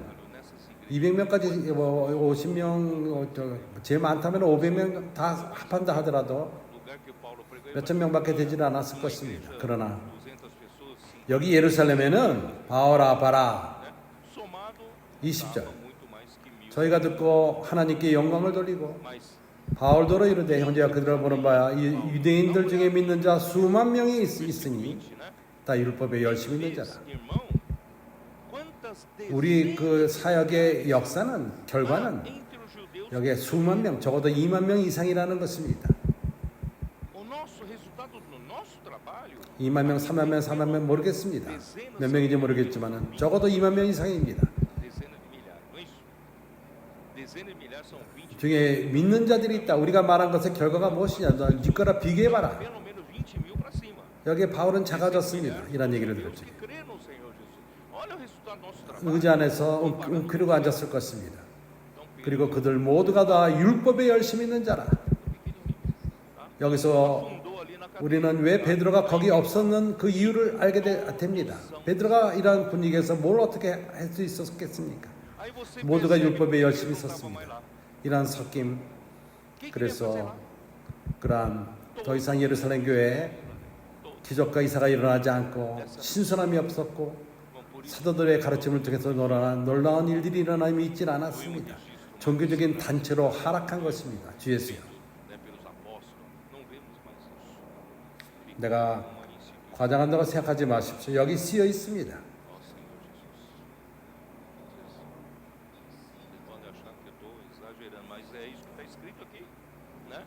Nessas igrejas, 200명까지 50명 제일 많다면 500명 다 합한다 하더라도 lugar que Paulo pregou, 몇천 명밖에 되지는 않았을 것입니다. 그러나 200 pessoas, sim, 여기 예루살렘에는 바오라 바라 né? Somado, 20절 dava muito mais que 1000. 저희가 듣고 하나님께 영광을 돌리고 Mas 바울더러 이르되 형제가 그들을 보는 바야 이 유대인들 중에 믿는 자 수만 명이 있으니 20, né? 다 율법에 열심히 있는 자라. Irmão, quantas 우리 그 사역의 역사는 dezenas 결과는 entre os judeus, 여기에 수만 명 적어도 2만 명 이상이라는 것입니다. o nosso resultado no nosso trabalho, 2만 명, 3만 명, 4만 명 모르겠습니다. 몇 명인지 모르겠지만 적어도 2만 명 이상입니다. dezenas de milhares, não é isso? Dezenas de milhares são 20, 중에 믿는 자들이 있다. 우리가 말한 것의 결과가 무엇이냐? 네 거라 비교해봐라. pelo menos 20 mil para cima. 여기에 바울은 작아졌습니다. 이런 얘기를 들었죠. Que crê no Senhor Jesus. Olha o resultado do nosso trabalho. 의자 안에서 웅크리고 앉았을 것입니다. 그리고 그들 모두가 다 율법에 열심히 있는 자라. 여기서 Fundou ali na cabeça. 우리는 왜 베드로가 거기 없었는 그 이유를 알게 됩니다. 베드로가 이러한 분위기에서 뭘 어떻게 할 수 있었겠습니까? Aí você 모두가 percebe 율법에 que 열심히 ele não estava mais 썼습니다. lá. 이러한 섞임, O que queria fazer 그래서 lá? 그러한 더 이상 예루살렘 교회에 기적과 이사가 일어나지 않고 신선함이 없었고 Bom, por isso, 사도들의 가르침을 통해서 놀라운 일들이 일어남이 있질 않았습니다. 종교적인 단체로 하락한 것입니다. 주 예수요. né, pelos apóstolos, não vemos mais isso. 내가 Uma instituição. 과장한다고 생각하지 마십시오. 여기 쓰여 있습니다. Ó Senhor Jesus. Vocês podem achar que eu estou exagerando, mas é isso que está escrito aqui, né?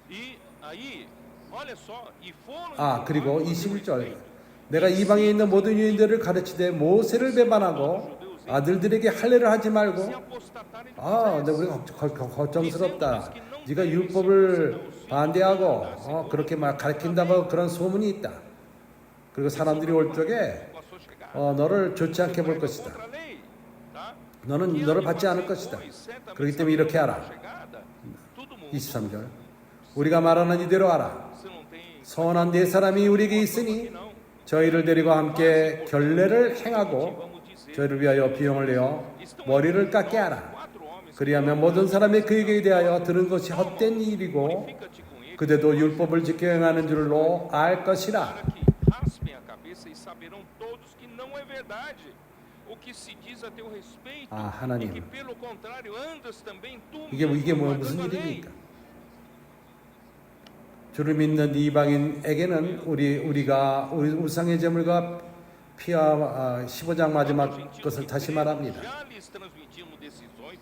E aí, olha só, e foram 그리고 21절 내가 이방에 있는 모든 유인들을 가르치되 모세를 배반하고 아들들에게 할례를 하지 말고 se apostatarem de 근데 우리가 걱정스럽다. 네가 율법을 반대하고 그렇게 막 가르친다고 그런 소문이 있다. 그리고 사람들이 올 적에 com a sua chegada. 너를 좋지 않게 볼 것이다. Contra a lei, tá? 너는 너를 받지 않을 것이다. 그렇기 때문에 이렇게 하라. Chegada, todo mundo. 23절 우리가 말하는 이대로 하라. Você não tem 선한 네 사람이 우리에게 있으니 não. 저희를 데리고 함께 결례를 행하고 Vamos dizer, 저희를 위하여 비용을 내어 머리를 깎게 하라. quatro homens 그리하면 모든 사람이 그에게 대하여 들은 것이 헛된 일이고 fica-te com ele 그대도 율법을 지켜 행하는 줄로 알 것이라. para que raspem a cabeça e saberão todos que não é verdade o que se diz a teu respeito, 아, e 하나님. que pelo contrário andas também tu 이게 mesmo 무슨 guardando a lei. 일입니까? 주를 믿는 이방인에게는 우리가 우상의 제물과 피와 15장 마지막 것을 다시 말합니다. Já lhes transmitimos decisões.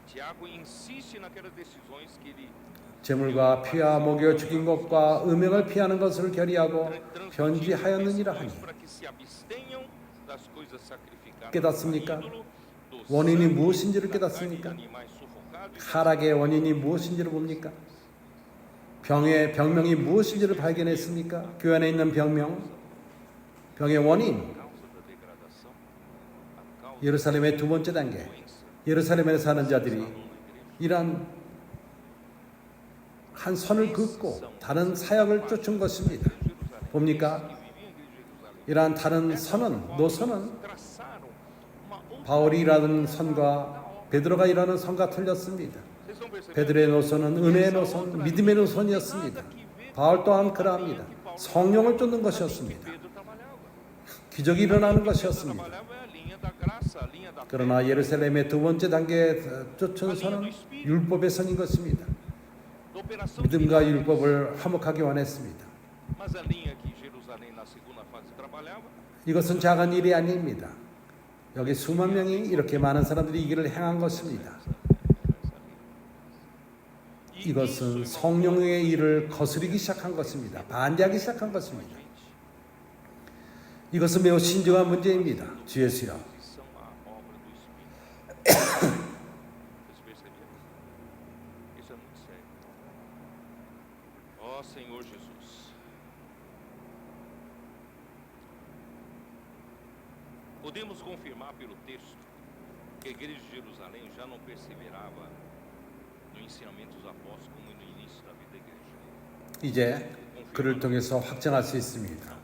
Tiago insiste naquelas decisões que ele 제물과 피와 먹여 죽인 것과 음행을 피하는 것을 결의하고 변지하였느니라 하니. para que se abstenham das coisas sacrificadas 깨닫습니까? ao ídolo, do 원인이 sangue, 무엇인지를 da carne 깨닫습니까? de animais sufocados e 하락의 원인이 무엇인지를 봅니까? 병의 병명이 무엇인지를 발견했습니까? 교회 안에 있는 병의 원인. a causa da degradação, a causa 예루살렘의 두 번째 da 단계. doença. 예루살렘에 사는 자들이 이러한 한 선을 긋고 다른 사역을 쫓은 것입니다. 봅니까? 이러한 다른 선은, 노선은 Traçaram uma outra. 바울이 일하는 선과 베드로가 일하는 선과 틀렸습니다. Vocês vão perceber. 베드로의 노선은 은혜의 노선, 믿음의 노선이었습니다. 바울 또한 그러합니다. 성령을 쫓는 것이었습니다. Pedro trabalhava. 기적이 일어나는 것이었습니다. Trabalhava a linha da graça, a linha da fé. 그러나 예루살렘의 두 번째 단계에 쫓은 선은 율법의 선인 것입니다. Da operação 믿음과 divina. 율법을 화목하게 원했습니다. Mas a linha que Jerusalém na segunda fase trabalhava 이것은 작은 일이 아닙니다. 여기 수만 명이 이렇게 많은 사람들이 이 길을 행한 것입니다. 이것은 성령의 일을 거스르기 시작한 것입니다. 반대하기 시작한 것입니다. 이것은 매우 신중한 문제입니다. 주 예수여. são a obra do Espírito. Vocês perceberam? Isso é muito sério. Ó Senhor Jesus. Podemos confirmar pelo texto que a igreja de Jerusalém já não perseverava no ensinamento dos apóstolos como no início da vida da igreja. 이제 그를 통해서 확정할 수 있습니다.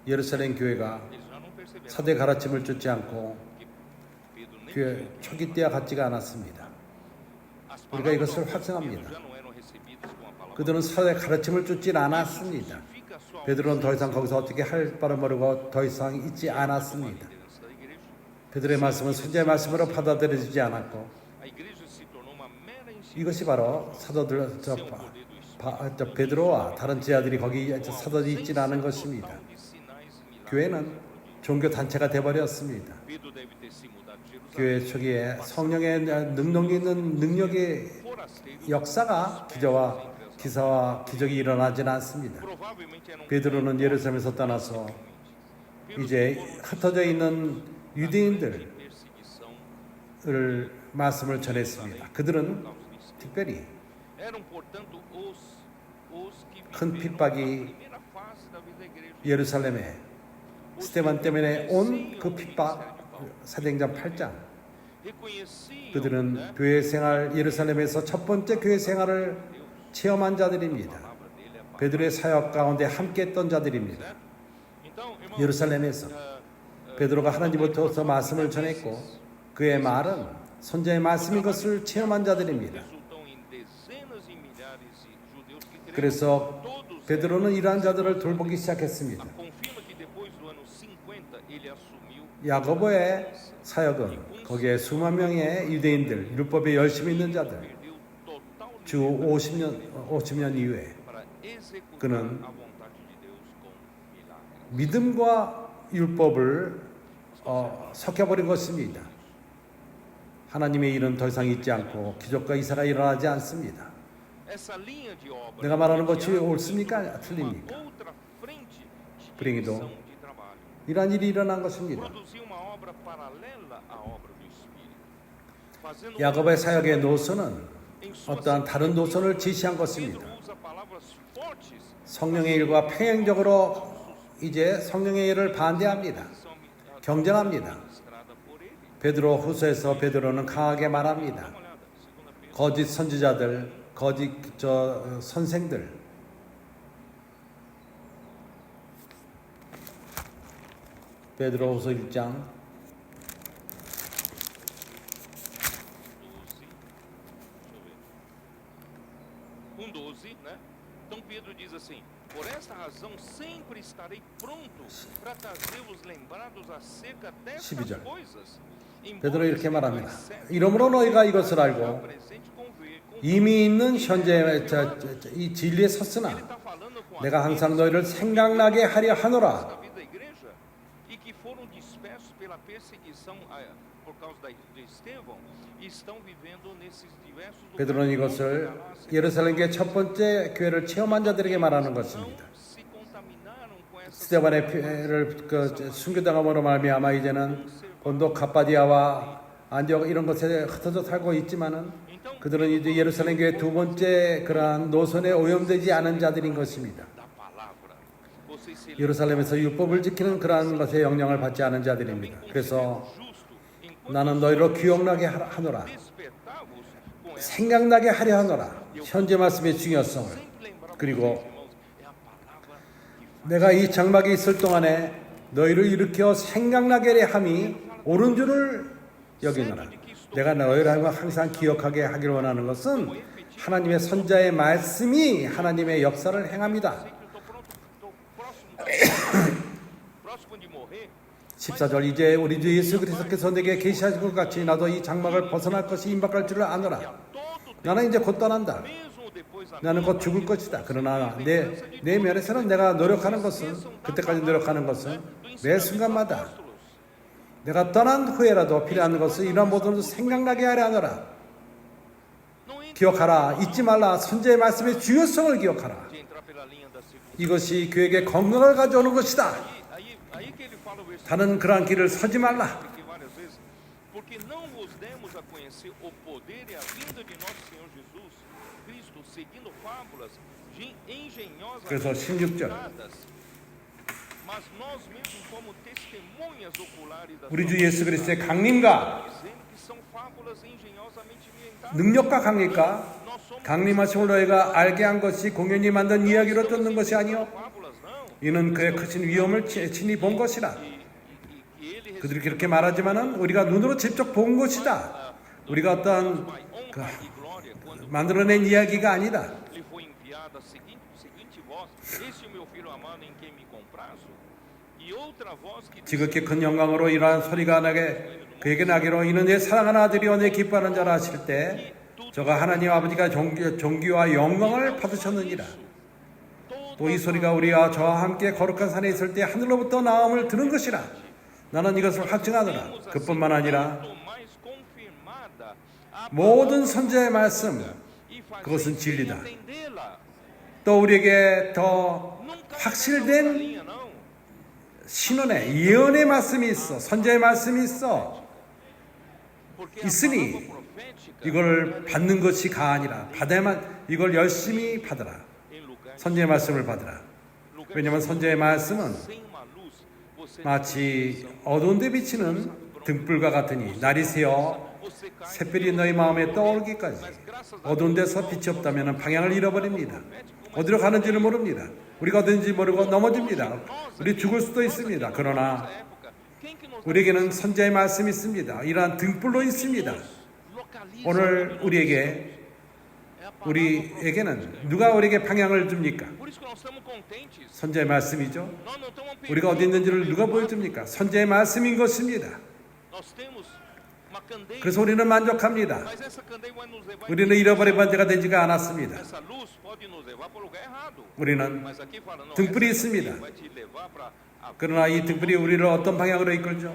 예루살렘 교회가 Eles já não perseveravam. 사대 가르침을 쫓지 않고 Pedro nem 교회 초기 때와 같지가 않았습니다. As 우리가 palavras 이것을 do apóstolo 확증합니다. Pedro já não eram recebidas com a palavra. 그들은 사대 가르침을 쫓지 않았습니다. Justifica a sua 베드로는 더 이상 거기서 어떻게 할 바를 모르고 더 이상 있지 않았습니다. liderança da igreja. 베드로의 말씀은 선지자의 말씀으로 받아들여지지 않았고 A igreja se tornou uma mera 이것이 바로 사도들 베드로와 다른 제자들이 거기 사도들이 있지 않은 것입니다. de sinais e milagres. 교회는 종교 단체가 되어버렸습니다. Pedro deve ter se mudado de Jerusalém. 교회 초기에 성령의 능력 있는 능력의 Forasteiros, 역사가 기사와 기적이 일어나지는 않습니다. provavelmente eram 베드로는 예루살렘에서 떠나서 이제 흩어져 있는 유대인들을 perseguição 말씀을 전했습니다. 그들은 por causa do Espírito. 특별히 Eram, portanto, os que 큰 viveram 핍박이 a primeira fase da vida da igreja. 예루살렘에 스테반 때문에 온 그 핍박 사도행전 8장 Reconheciam, 그들은 né, 교회 생활 예루살렘에서 첫 번째 교회 생활을 체험한 자들입니다. a palavra dele é a palavra. 베드로의 사역 가운데 함께 했던 자들입니다. Então, irmão, 예루살렘에서 베드로가 하나님부터 말씀을 전했고 그의 말은 선자의 말씀인 것을 체험한 자들입니다. resultam em dezenas e milhares de judeus que creram. 그래서 Todos 베드로는 이러한 자들을 돌보기 시작했습니다. confirma que depois do ano 50 ele assumiu 야고보의 사역은 거기에 수만 명의 유대인들, 율법에 열심히 있는 자들, perdeu total 주 50년 이후에 para executar 그는 a vontade de Deus com milagres. 믿음과 율법을 섞여버린 것입니다. 하나님의 일은 더 이상 있지 않고 기적과 이사가 일어나지 않습니다. Essa linha de obra 내가 말하는 것이 mediana 옳습니까? uma 틀립니까? outra frente de 불행히도 divisão de trabalho. 이러한 일이 일어난 것입니다. Produziu uma obra paralela à obra do Espírito. Fazendo 야곱의 사역의 노선은 em sua 어떠한 다른 노선을 제시한 것입니다. Pedro usa palavras fortes 성령의 일과 평행적으로 이제 성령의 일을 반대합니다. que são 경쟁합니다. ministradas por ele. 베드로 후서에서 베드로는 강하게 말합니다. Dá uma olhada, segunda Pedro. 거짓 선지자들, 거짓 선생들, 베드로후서 1장 12, deixa eu ver. 12, né? Então Pedro diz assim: por esta razão sempre estarei pronto para trazer-vos lembrados acerca destas 12절. coisas. 베드로 이렇게 말합니다. 이러므로 너희가 이것을 알고 이미 있는 현재 이 진리에 섰으나 내가 항상 너희를 생각나게 하려 하노라. 베드로는 이것을 예루살렘 교회 첫 번째 교회를 체험한 자들에게 말하는 것입니다. 스데반의 피를 순교당함으로 말미암아 이제는 본도 갑바디아와 안디옥 이런 곳에 흩어져 살고 있지만은 그들은 이제 예루살렘 교회 두 번째 그러한 노선에 오염되지 않은 자들인 것입니다. 예루살렘에서 율법을 지키는 그러한 것에 영향을 받지 않은 자들입니다. 그래서 나는 너희로 기억나게 하노라. 생각나게 하려 하노라. 현재 말씀의 중요성을. 그리고 내가 이 장막에 있을 동안에 너희를 일으켜 생각나게 함이 옳은 줄을 여기노라. 내가 너희를 항상 기억하게 하기를 원하는 것은 하나님의 선자의 말씀이 하나님의 역사를 행합니다. 14절 이제 우리 주 예수 그리스도께서 내게 계시하신 것 같이 나도 이 장막을 벗어날 것이 임박할 줄을 아노라. 나는 이제 곧 떠난다. 나는 곧 죽을 것이다. 그러나 내 면에서는 내가 노력하는 것은 그때까지 노력하는 것은 매 순간마다 내가 떠난 후에라도 필요한 것을 이러한 모든 것을 생각나게 하려 하노라. 기억하라. 잊지 말라. 선지자의 말씀의 중요성을 기억하라. 이것이 교회에게 건강을 가져오는 것이다. 다른 그러한 길을 서지 말라. 그래서 16절 우리 주 예수 그리스도의 강림과 능력과 강림하심을 너희가 알게 한 것이 공연히 만든 이야기로 쫓는 것이 아니요 이는 그의 크신 위엄을 친히 본 것이라. 그들이 그렇게 말하지만은 우리가 눈으로 직접 본 것이다. 우리가 어떤 만들어낸 이야기가 아니다. 지극히 큰 영광으로 이러한 소리가 그에게 나기로 이는 내 사랑하는 아들이요 내 기뻐하는 자라 하실 때 저가 하나님 아버지가 존귀와 영광을 받으셨느니라. 또 이 소리가 우리와 저와 함께 거룩한 산에 있을 때 하늘로부터 나옴을 들은 것이라. 나는 이것을 확증하노라. 그뿐만 아니라 모든 선지자의 말씀 그것은 진리다. 또 우리에게 더 확실된 신원의 예언의 말씀이 있어. 선지자의 말씀이 있으니 이걸 받는 것이 가아니라. 받아야만 이걸 열심히 받으라. 선지자의 말씀을 받으라. 왜냐하면 선지자의 말씀은 마치 어두운 데 비치는 등불과 같으니 날이 새어 샛별이 너희 마음에 떠오르기까지 어두운 데서 빛이 없다면 방향을 잃어버립니다. 어디로 가는지를 모릅니다. 우리가 어딘지 모르고 넘어집니다. 우리 죽을 수도 있습니다. 그러나 우리에게는 선지자의 말씀이 있습니다. 이러한 등불로 있습니다. 오늘 우리에게는 누가 우리에게 방향을 줍니까? 선지자의 말씀이죠. 우리가 어디 있는지를 누가 보여줍니까? 선지자의 말씀인 것입니다. 그래서 우리는 만족합니다. 우리는 잃어버린 자가 되지가 않았습니다. 우리는 등불이 있습니다. 그러나 이 등불이 우리를 어떤 방향으로 이끌죠?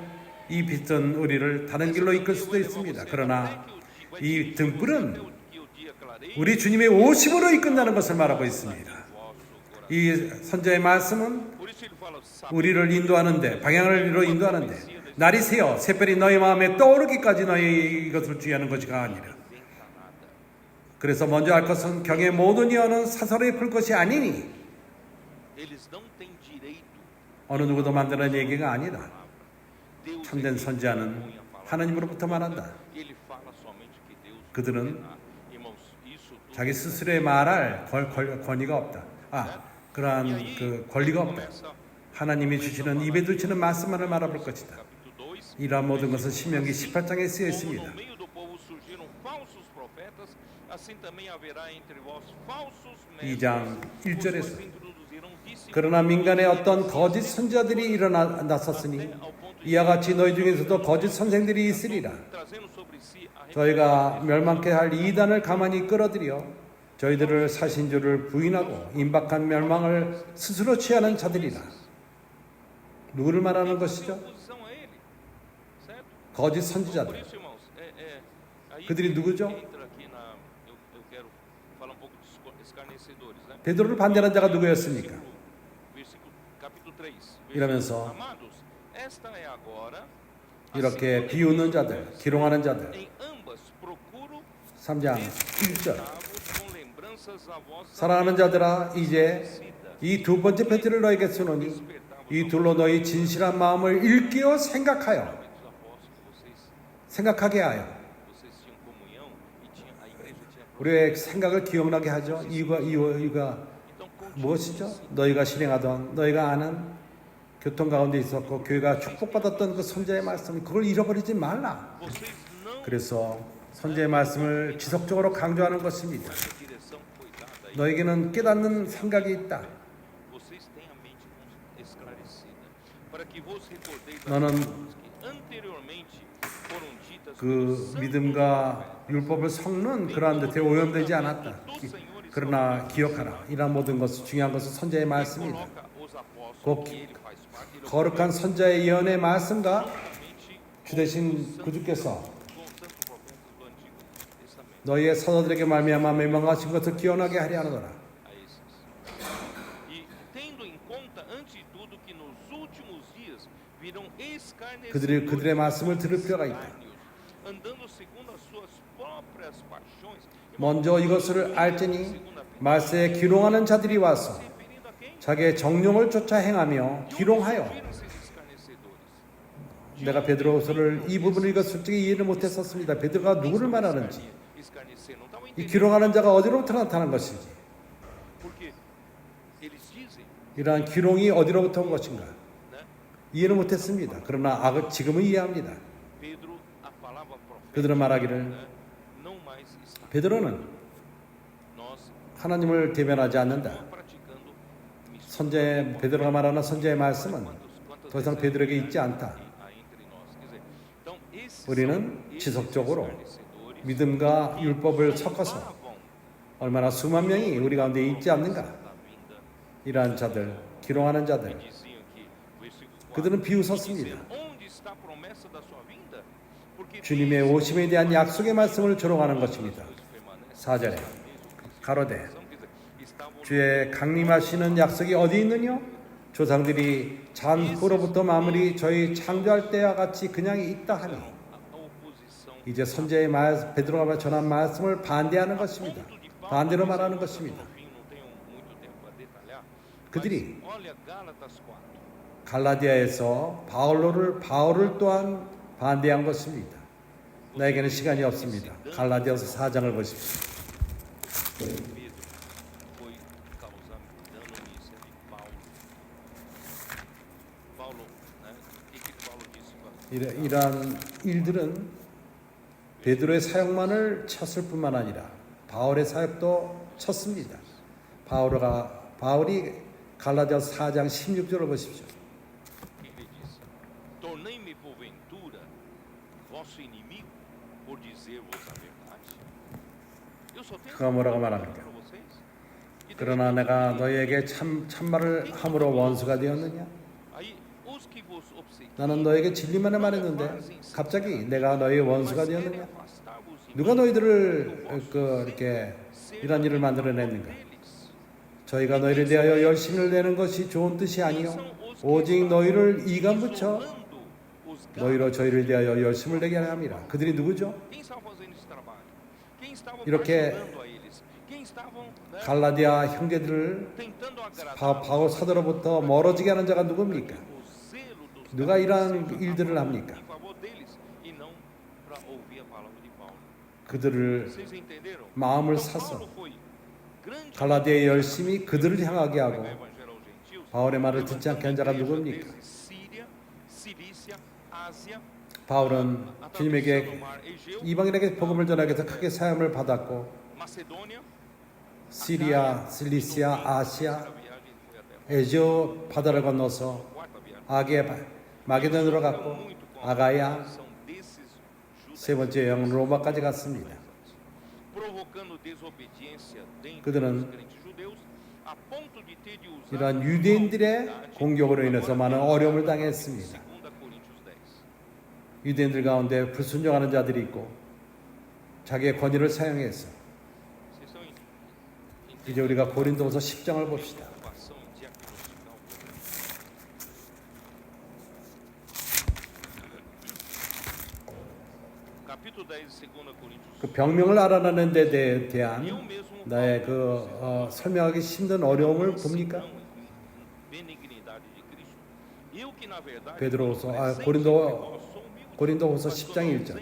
이 빛은 우리를 다른 길로 이끌 수도 있습니다. 그러나 이 등불은 우리 주님의 오심으로 이끈다는 것을 말하고 있습니다. 이 선지자의 말씀은 우리를 인도하는데, 방향으로 인도하는데, 날이 새어 샛별이 너희 마음에 떠오르기까지 너희 이것을 주의하는 것이가 아니라. 그래서 먼저 알 것은 경의 모든 예언은 사설에 풀 것이 아니니 어느 누구도 만드는 얘기가 아니다. 참된 선지자는 하나님으로부터 말한다. 그들은 자기 스스로의 말할 권위가 없다. 그러한 그 권리가 없다. 하나님이 주시는 입에 두시는 말씀만을 말아볼 것이다. 이러한 모든 것은 신명기 18장에 쓰여 있습니다. falsos profetas, assim também haverá entre vós falsos 2장 mestres, os 1절에서 quais introduzirão disciplina 그러나 민간에 어떤 거짓 선자들이 일어났었으니 이와 같이 너희 중에서도 거짓 선생들이 있으리라. trazendo sobre si a 저희가 멸망케 할 이단을 가만히 끌어들여 저희들을 사신 줄을 부인하고 임박한 멸망을 스스로 취하는 자들이라. 누구를 말하는 것이죠? oposição a ele, certo? 거짓 Por 선지자들. isso, irmãos, aí 그들이 누구죠? entra aqui eu quero falar um pouco dos escarnecedores, né? 베드로를 반대하는 자가 누구였습니까? Versículo capítulo 3. 이러면서 Amados, esta é agora 이렇게 비웃는 자들, 기롱하는 자들. em ambas procuro 3장 1절. com lembranças a vossa 사랑하는 자들아, 이제 이 두 번째 편지를 너에게 쓰노니 이 둘로 너희 진실한 마음을 일깨워 생각하여 dos apóstolos, 생각하게 하여 vocês tinham comunhão e a igreja tinha 우리의 생각을 기억나게 하죠. 이유가 então 무엇이죠? 너희가 실행하던 너희가 아는 교통 가운데 있었고 교회가 축복받았던 그 선지자의 말씀 그걸 잃어버리지 말라. vocês não 그래서 선지자의 말씀을 지속적으로 강조하는 것입니다. essa direção foi dada aí. 너에게는 깨닫는 생각이 있다. Vocês têm a mente esclarecida para que vos recordeis das 너는 coisas que anteriormente foram ditas 그 pelos santos 믿음과 율법을 섞는 그러한 듯에 오염되지 않았다. 그러나 기억하라. 이러한 모든 것은 중요한 것은 선지자의 말씀이다. coloca os apóstolos 꼭 que ele faz parte ele 거룩한 선지자의 예언의 말씀과 juntamente 주 대신 구주께서 com os santos profetas do Antigo Testamento 너희의 사도들에게 말미암아 멸망하신 것을 기억나게 하려 하노라. a esses. E tendo em conta antes de tudo que nos últimos dias virão escarnecedores 그들의 말씀을 들을 필요가 있다. andando segundo as suas próprias paixões. 먼저 이것을 알지니 말세에 기롱하는 자들이 와서 Referindo a quem? 자기의 정령을 쫓아 행하며 기롱하여. Viram esses escarnecedores. 내가 베드로서를 이 부분을 이거 솔직히 이해를 못했었습니다. 베드로가 누구를 말하는지, Escarnecer, não estava 이 entendendo. 기롱하는 자가 어디로부터 나타난 것인지, Porque eles dizem, 이러한 기롱이 어디로부터 온 것인가 né? 이해는 못했습니다. 그러나 지금은 이해합니다. Pedro, a palavra profética, 그들은 말하기를 né? Não mais está. 베드로는 Nós 하나님을 대변하지 않는다. estamos praticando missões. 선제 베드로가 말하는 선제의 말씀은 더 이상 베드로에게 있지 않다. há entre nós. Quer dizer, então esses 우리는 são esses 지속적으로 escarnecedores 믿음과 율법을 섞어서 louvavam 얼마나 수만 명이 우리 가운데 있지 않는가. da vinda. 이러한 자들, 기롱하는 자들, Diziam que, versículo 4, 그들은 비웃었습니다. dizer, onde está a promessa da sua vinda? Porque 주님의 오심에 대한 약속의 말씀을 조롱하는 것입니다. permanece 4절에 가로되 quer dizer, estavam 주의 강림하시는 약속이 어디 있느냐? 조상들이 잔후로부터 마무리 저희 창조할 때와 같이 그냥 있다 하니 a oposição 이제 선제의 베드로가 전한 말씀을 반대하는 것입니다. 반대로 말하는 것입니다. no fim, não tenho muito tempo para detalhar. 그들이 Mas olha Gálatas 4. 갈라디아에서 바울을 또한 반대한 것입니다. 나에게는 시간이 없습니다. 갈라디아서 4장을 보십시오. Pedro foi causar dano nisso ali. Paulo, né? O que Paulo disse? 이러한 일들은 베드로의 사역만을 쳤을 뿐만 아니라 바울의 사역도 쳤습니다. 바울이 갈라디아서 4장 16절을 보십시오. O que ele disse? Tornei-me porventura vosso inimigo por dizer-vos a verdade. Eu só tenho 그가 뭐라고 말합니까? para vocês. E 그러나 내가 너희에게 참말을 함으로 원수가 되었느냐? aí os que vos obsequiam 나는 너에게 진리만을 말했는데 갑자기 내가 너희의 원수가 되었느냐? afastar-vos 누가 너희들을 이렇게 이런 일을 만들어냈는가? deles. 저희가 너희를 대하여 열심을 내는 것이 좋은 뜻이 아니요 오직 너희를 이간붙여 너희로 저희를 대하여 열심을 내게 함이라. 그들이 누구죠? Quem estava fazendo esse trabalho? Quem estava 이렇게 pressionando a eles? Quem estavam, né, 갈라디아 형제들을 tentando agradar 바울 사도로부터 멀어지게 하는 자가 누굽니까? o zelo dos 누가 이러한 일들을 합니까? em favor deles e não para ouvir a palavra de Paulo. 그들을 Vocês entenderam? 마음을 Então, 사서 Paulo foi grande 갈라디아의 열심히 그들을 향하게 하고 evangelho aos gentios. 바울의 말을 듣지 않게 한 자가 누굽니까? Síria, Cilícia, Ásia, 바울은 주님에게 이방인에게 복음을 전하기 위해서 크게 사역을 받았고 시리아, 실리시아, 아시아, 에지오 바다를 건너서 마게도니아로 갔고 아가야, 세 번째 여행은 로마까지 갔습니다. 그들은 이러한 유대인들의 공격으로 인해서 많은 어려움을 당했습니다. 유대인들 가운데 불순종하는 자들이 있고 자기의 권위를 사용해서 이제 우리가 고린도후서 10장을 봅시다. 그 병명을 알아내는 데 대한 나의 설명하기 힘든 어려움을 봅니까? 고린도후서 10장 1절.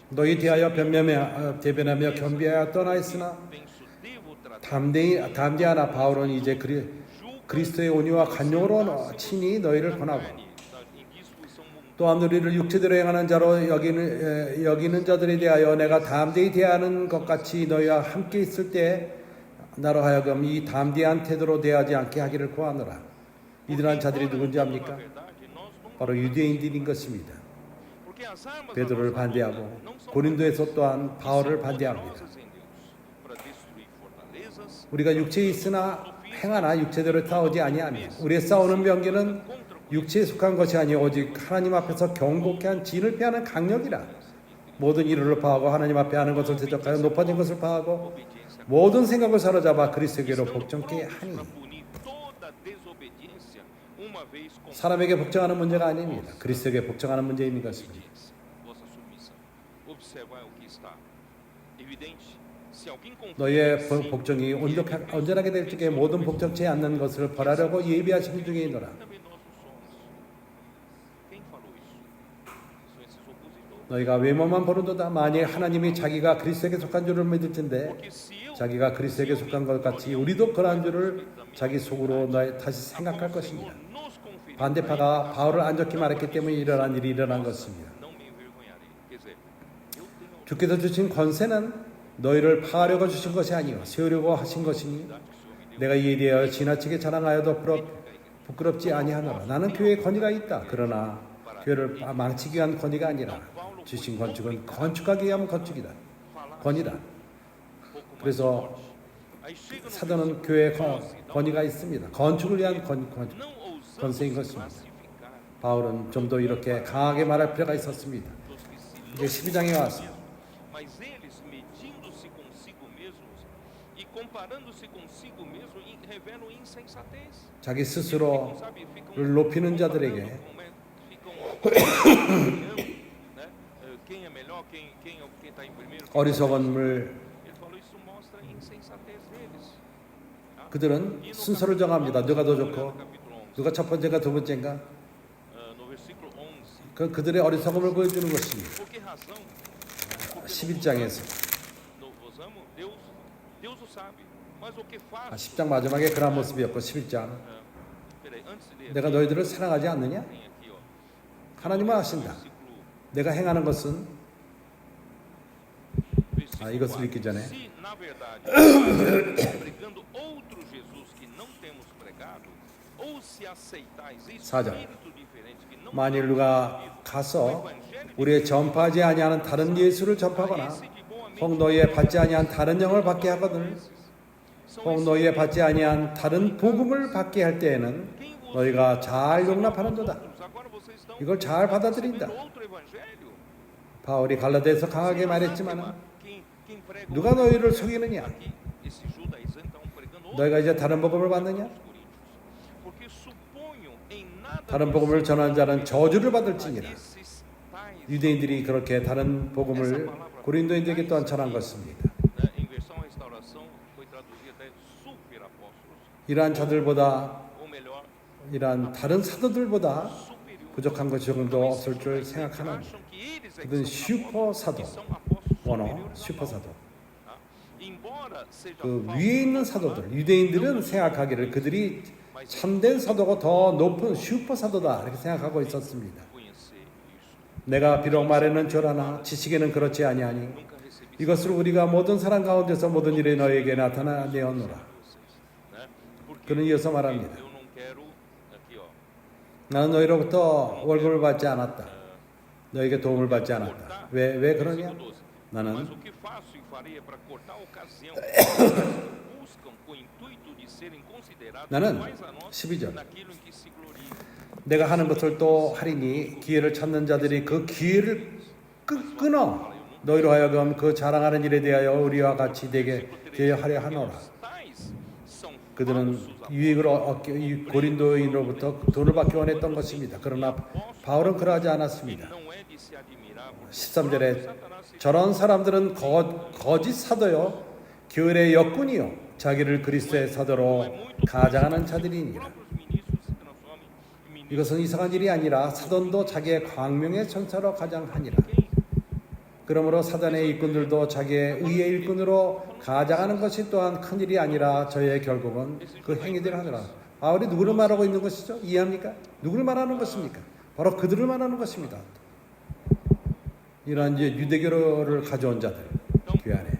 너희 대하여 대변하며 겸비하여 떠나 있으나 담대하나 바울은 이제 그리스도의 온유와 간용으로 친히 너희를 권하고 또한 우리를 육체대로 행하는 자로 여기는 자들에 대하여 내가 담대히 대하는 것 같이 너희와 함께 있을 때 나로 하여금 이 담대한 태도로 대하지 않게 하기를 구하노라. 이들한 자들이 누군지 압니까? 바로 유대인들인 것입니다. 베드로를 반대하고 고린도에서 또한 바울을 반대합니다. 우리가 육체에 있으나 행하나 육체대로 싸우지 아니하며 우리의 싸우는 병기는 육체에 속한 것이 아니오 오직 하나님 앞에서 경고케 한 진을 피하는 강력이라. 모든 일을 파하고 하나님 앞에 하는 것을 대적하여 높아진 것을 파하고 모든 생각을 사로잡아 그리스도께로 복종케 하니. 사람에게 복종하는 문제가 아닙니다. 그리스도에게 복종하는 문제인 것입니다. 너희의 복종이 온전하게 될 적에 모든 복종치 않는 것을 벌하려고 예비하신 중에 있노라. 너희가 외모만 보는도다. 만일 하나님이 자기가 그리스도에게 속한 줄을 믿을진데 자기가 그리스도에게 속한 것 같이 우리도 그러한 줄을 자기 속으로 다시 생각할 것입니다. 반대파가 바울을 안 좋게 말했기 때문에 이러한 일이 일어난 것입니다. 주께서 주신 권세는 너희를 파하려고 주신 것이 아니요 세우려고 하신 것이니 내가 이에 대하여 지나치게 자랑하여도 부끄럽지 아니하노라. 나는 교회에 권위가 있다. 그러나 교회를 망치기 위한 권위가 아니라 주신 건축은 건축하기 위한 건축이다. 권위다. 그래서 사도는 교회에 권위가 있습니다. 건축을 위한 권세인 것입니다. 바울은 좀 더 이렇게 강하게 말할 필요가 있었습니다. 이제 12장에 왔습니다. 자기 스스로를 높이는 자들에게 어리석음을 그들은 순서를 정합니다. 누가 더 좋고 누가 첫 번째인가 두 번째인가 그들의 어리석음을 보여주는 것입니다. 11장에서 10장 마지막에 그런 모습이었고 11장 내가 너희들을 사랑하지 않느냐? 하나님은 아신다. 내가 행하는 것은 이것을 읽기 전에 사절 만일 누가 가서 우리의 전파하지 아니하는 다른 예수를 전파하거나 혹 너희의 받지 아니한 다른 영을 받게 하거든 혹 너희의 받지 아니한 다른 복음을 받게 할 때에는 너희가 잘 용납하는도다. 이걸 잘 받아들인다. 바울이 갈라디아에서 강하게 말했지만 누가 너희를 속이느냐? 너희가 이제 다른 복음을 받느냐? 다른 복음을 전하는 자는 저주를 받을지니라. 유대인들이 그렇게 다른 복음을 고린도인들에게 또한 전한 것입니다. 이러한 자들보다 이러한 다른 사도들보다 부족한 것이 조금도 없을 줄 생각하는 그들은 슈퍼 사도, 원어 슈퍼 사도. 그 위에 있는 사도들, 유대인들은 생각하기를 그들이 참된 사도가 더 높은 슈퍼 사도다 이렇게 생각하고 있었습니다. 내가 비록 말에는 절하나 지식에는 그렇지 아니하니 이것을 우리가 모든 사람 가운데서 모든 일에 너에게 나타내었노라. 그는 이어서 말합니다. 나는 너희로부터 월급을 받지 않았다. 너에게 도움을 받지 않았다. 왜 그러냐? 나는 나는 12절 내가 하는 것을 또 하리니 기회를 찾는 자들이 그 기회를 끊어 너희로 하여금 그 자랑하는 일에 대하여 우리와 같이 되게 하려 하노라. 그들은 유익을 얻기 고린도인으로부터 돈을 받기 원했던 것입니다. 그러나 바울은 그러하지 않았습니다. 13절에 저런 사람들은 거짓 사도요 교회의 역군이요 자기를 그리스도의 사도로 가장하는 자들이니라. 이것은 이상한 일이 아니라 사돈도 자기의 광명의 천사로 가장하니라. 그러므로 사단의 일꾼들도 자기의 의의 일꾼으로 가장하는 것이 또한 큰일이 아니라 저의 결국은 그 행위들을 하느라. 바울이 누구를 말하고 있는 것이죠? 이해합니까? 누구를 말하는 것입니까? 바로 그들을 말하는 것입니다. 이러한 이제 유대교를 가져온 자들 교회 안에.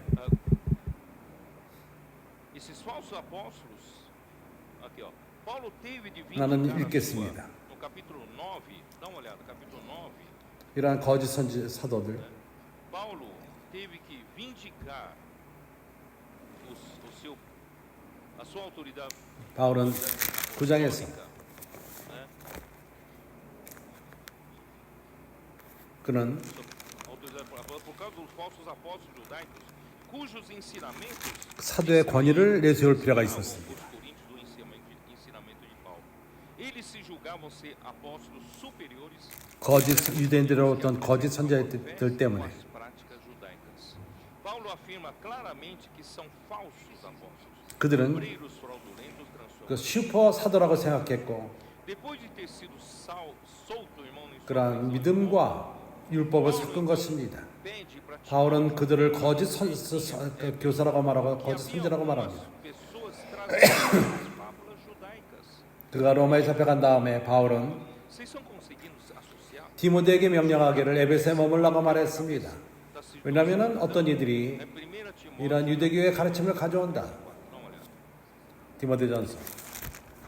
나는 읽겠습니다. 이러한 거짓 선지 사도들. 바울은 9장에서 그는 사도의 권위를 내세울 필요가 있었습니다. 거짓 유대인들로부터 거짓 선지자들 때문에 그들은 그 슈퍼 사도라고 생각했고 그러한 믿음과 율법을 섞은 것입니다. 바울은 그들을 거짓 교사라고 말하고 거짓 선지자라고 말합니다. 그가 로마에 잡혀간 다음에 바울은 디모데에게 명령하기를 에베소에 머물라고 말했습니다. 왜냐하면 어떤 이들이 이런 유대교의 가르침을 가져온다. 디모데전서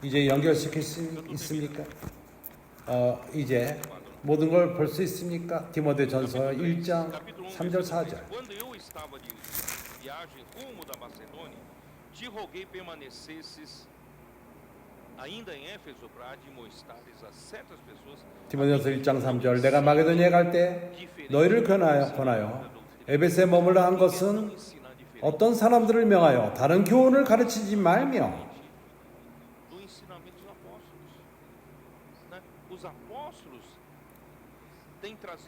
이제 연결시킬 수 있습니까? 이제 모든 걸 볼 수 있습니까? 디모데전서 1장 3절 4절. 디모데전서 1장 3절 내가 마게도니아에 갈 때 너희를 권하여 에베소에 머물라 한 것은 어떤 사람들을 명하여 다른 교훈을 가르치지 말며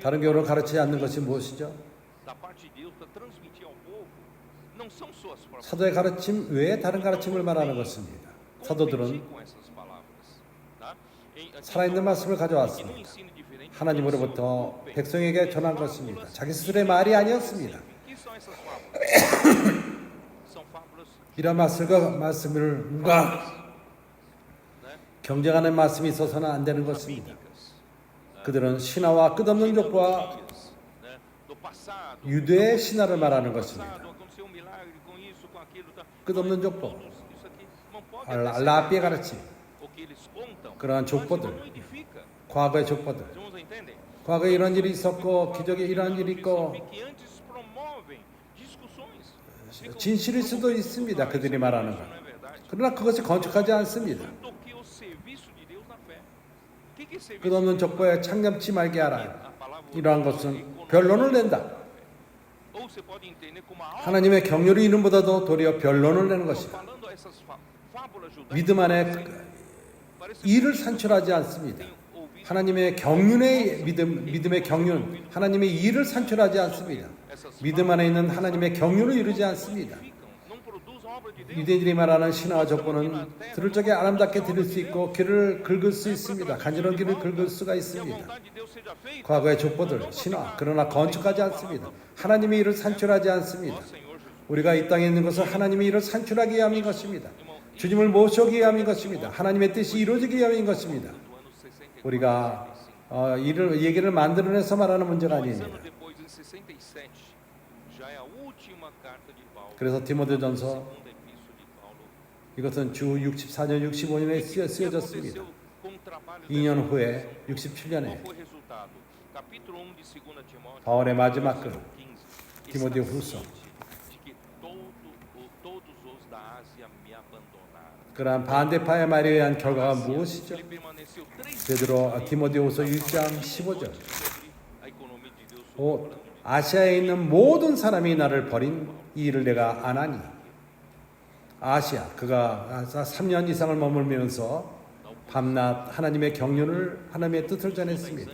다른 교훈을 가르치지 않는 것이 무엇이죠? 사도의 가르침 외에 다른 가르침을 말하는 것입니다. 사도들은 살아있는 말씀을 가져왔습니다. 하나님으로부터 백성에게 전한 것입니다. 자기 스스로의 말이 아니었습니다. 이런 말씀을 누가 경쟁하는 말씀이 있어서는 안 되는 것입니다. 그들은 신화와 끝없는 족과 유대의 신화를 말하는 것입니다. 끝없는 족보, 라비의 가르침, 그러한 족보들, 과거의 족보들, 과거에 이런 일이 있었고 기적에 이런 일이 있고 진실일 수도 있습니다. 그들이 말하는 것. 그러나 그것이 건축하지 않습니다. 끝없는 족보에 창념치 말게 하라. 이러한 것은 변론을 낸다. 하나님의 경륜의 이름보다도 도리어 변론을 내는 것이다. 믿음 안에 일을 산출하지 않습니다. 하나님의 경륜의 믿음의 경륜, 하나님의 일을 산출하지 않습니다. 믿음 안에 있는 하나님의 경륜을 이루지 않습니다. 유대인들이 말하는 신화와 족보는 들을 적에 아름답게 들을 수 있고 길을 긁을 수 있습니다. 간지러운 길을 긁을 수가 있습니다. 과거의 족보들, 신화, 그러나 건축하지 않습니다. 하나님의 일을 산출하지 않습니다. 우리가 이 땅에 있는 것은 하나님의 일을 산출하기 위함인 것입니다. 주님을 모시기 위함인 것입니다. 하나님의 뜻이 이루어지기 위함인 것입니다. 우리가 얘기를 만들어내서 말하는 문제가 아닙니다. 그래서 디모데전서 이것은 주 64년, 65년에 쓰여졌습니다. 2년 후에 67년에 바울의 마지막 글 디모데후서. 그러한 반대파의 말에 의한 결과가 무엇이죠? 디모데후서 1장 15절. 아시아에 있는 모든 사람이 나를 버린 이 일을 내가 아나니. 아시아, 그가 3년 이상을 머물면서 밤낮 하나님의 경륜을, 하나님의 뜻을 전했습니다.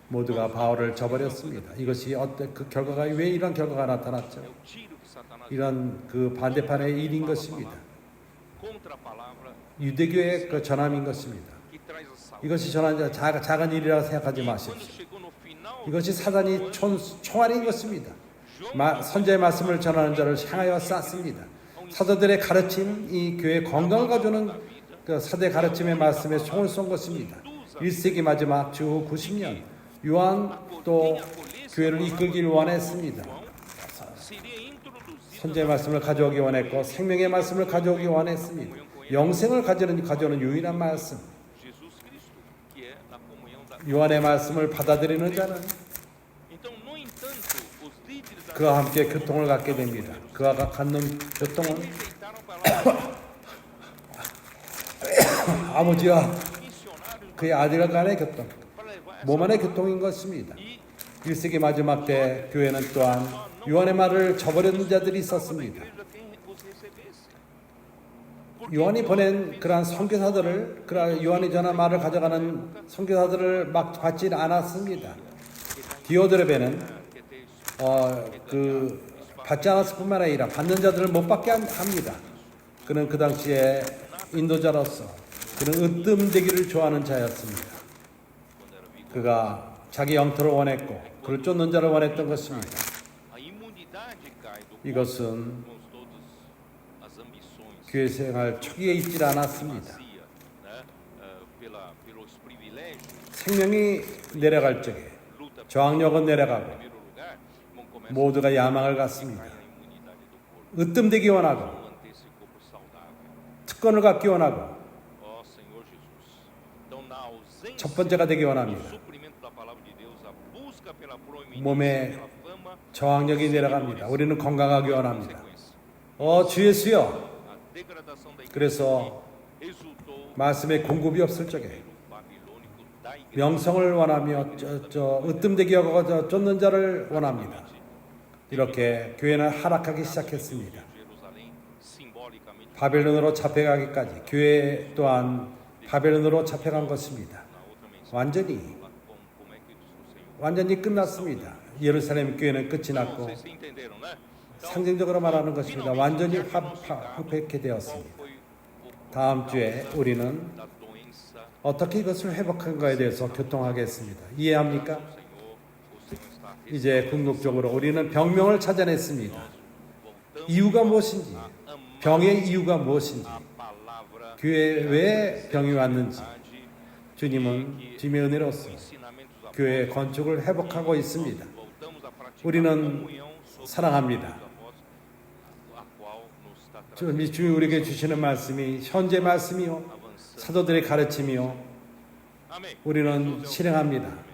모두가 바울을 저버렸습니다. 이것이 그 결과가 왜 이런 결과가 나타났죠? 이런 그 반대판의 일인 것입니다. 유대교의 그 전함인 것입니다. 이것이 작은 일이라고 생각하지 마십시오. 이것이 사단이 총알인 것입니다. 선자의 말씀을 전하는 자를 향하여 쐈습니다. 사도들의 가르침, 이 교회의 건강을 가져오는 그 사대 가르침의 말씀에 총을 쏜 것입니다. 1세기 마지막 주 90년 요한 또 교회를 이끌기를 원했습니다. 선자의 말씀을 가져오기 원했고 생명의 말씀을 가져오기 원했습니다. 영생을 가져오는 유일한 말씀. 요한의 말씀을 받아들이는 자는 그와 함께 교통을 갖게 됩니다. 그와 갖는 교통은 아버지와 그의 아들 간의 교통, 몸 안의 교통인 것입니다. 1세기 마지막 때 교회는 또한 요한의 말을 저버리는 자들이 있었습니다. 요한이 보낸 그러한 선교사들을, 요한이 전한 말을 가져가는 선교사들을 막 받지 않았습니다. 디오드레베는 받지 않았을 뿐만 아니라 받는 자들을 못 받게 합니다. 그는 그 당시에 인도자로서 그는 으뜸되기를 좋아하는 자였습니다. 그가 자기 영토를 원했고 그를 쫓는 자를 원했던 것입니다. 이것은 교회 생활 초기에 있지 않았습니다. 생명이 내려갈 적에 저항력은 내려가고 모두가 야망을 갖습니다. 으뜸되기 원하고 특권을 갖기 원하고 첫 번째가 되기 원합니다. 몸에 저항력이 내려갑니다. 우리는 건강하기 원합니다. 주 예수여. 그래서 말씀의 공급이 없을 적에 명성을 원하며 으뜸되기 하고 쫓는 자를 원합니다. 이렇게 교회는 하락하기 시작했습니다. 바벨론으로 잡혀가기까지 교회 또한 바벨론으로 잡혀간 것입니다. 완전히 끝났습니다. 예루살렘 교회는 끝이 났고 상징적으로 말하는 것입니다. 완전히 황폐케 되었습니다. 다음 주에 우리는 어떻게 이것을 회복한가에 대해서 교통하겠습니다. 이해합니까? 이제 궁극적으로 우리는 병명을 찾아냈습니다. 이유가 무엇인지, 병의 이유가 무엇인지, 교회에 왜 병이 왔는지, 주님은 주님의 은혜로서 교회의 건축을 회복하고 있습니다. 우리는 사랑합니다. 주님이 우리에게 주시는 말씀이 현재 말씀이요, 사도들의 가르침이요, 우리는 실행합니다.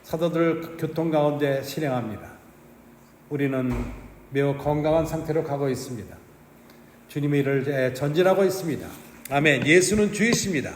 사도들 교통 가운데 실행합니다. 우리는 매우 건강한 상태로 가고 있습니다. 주님의 일을 전진하고 있습니다. 아멘. 예수는 주이십니다.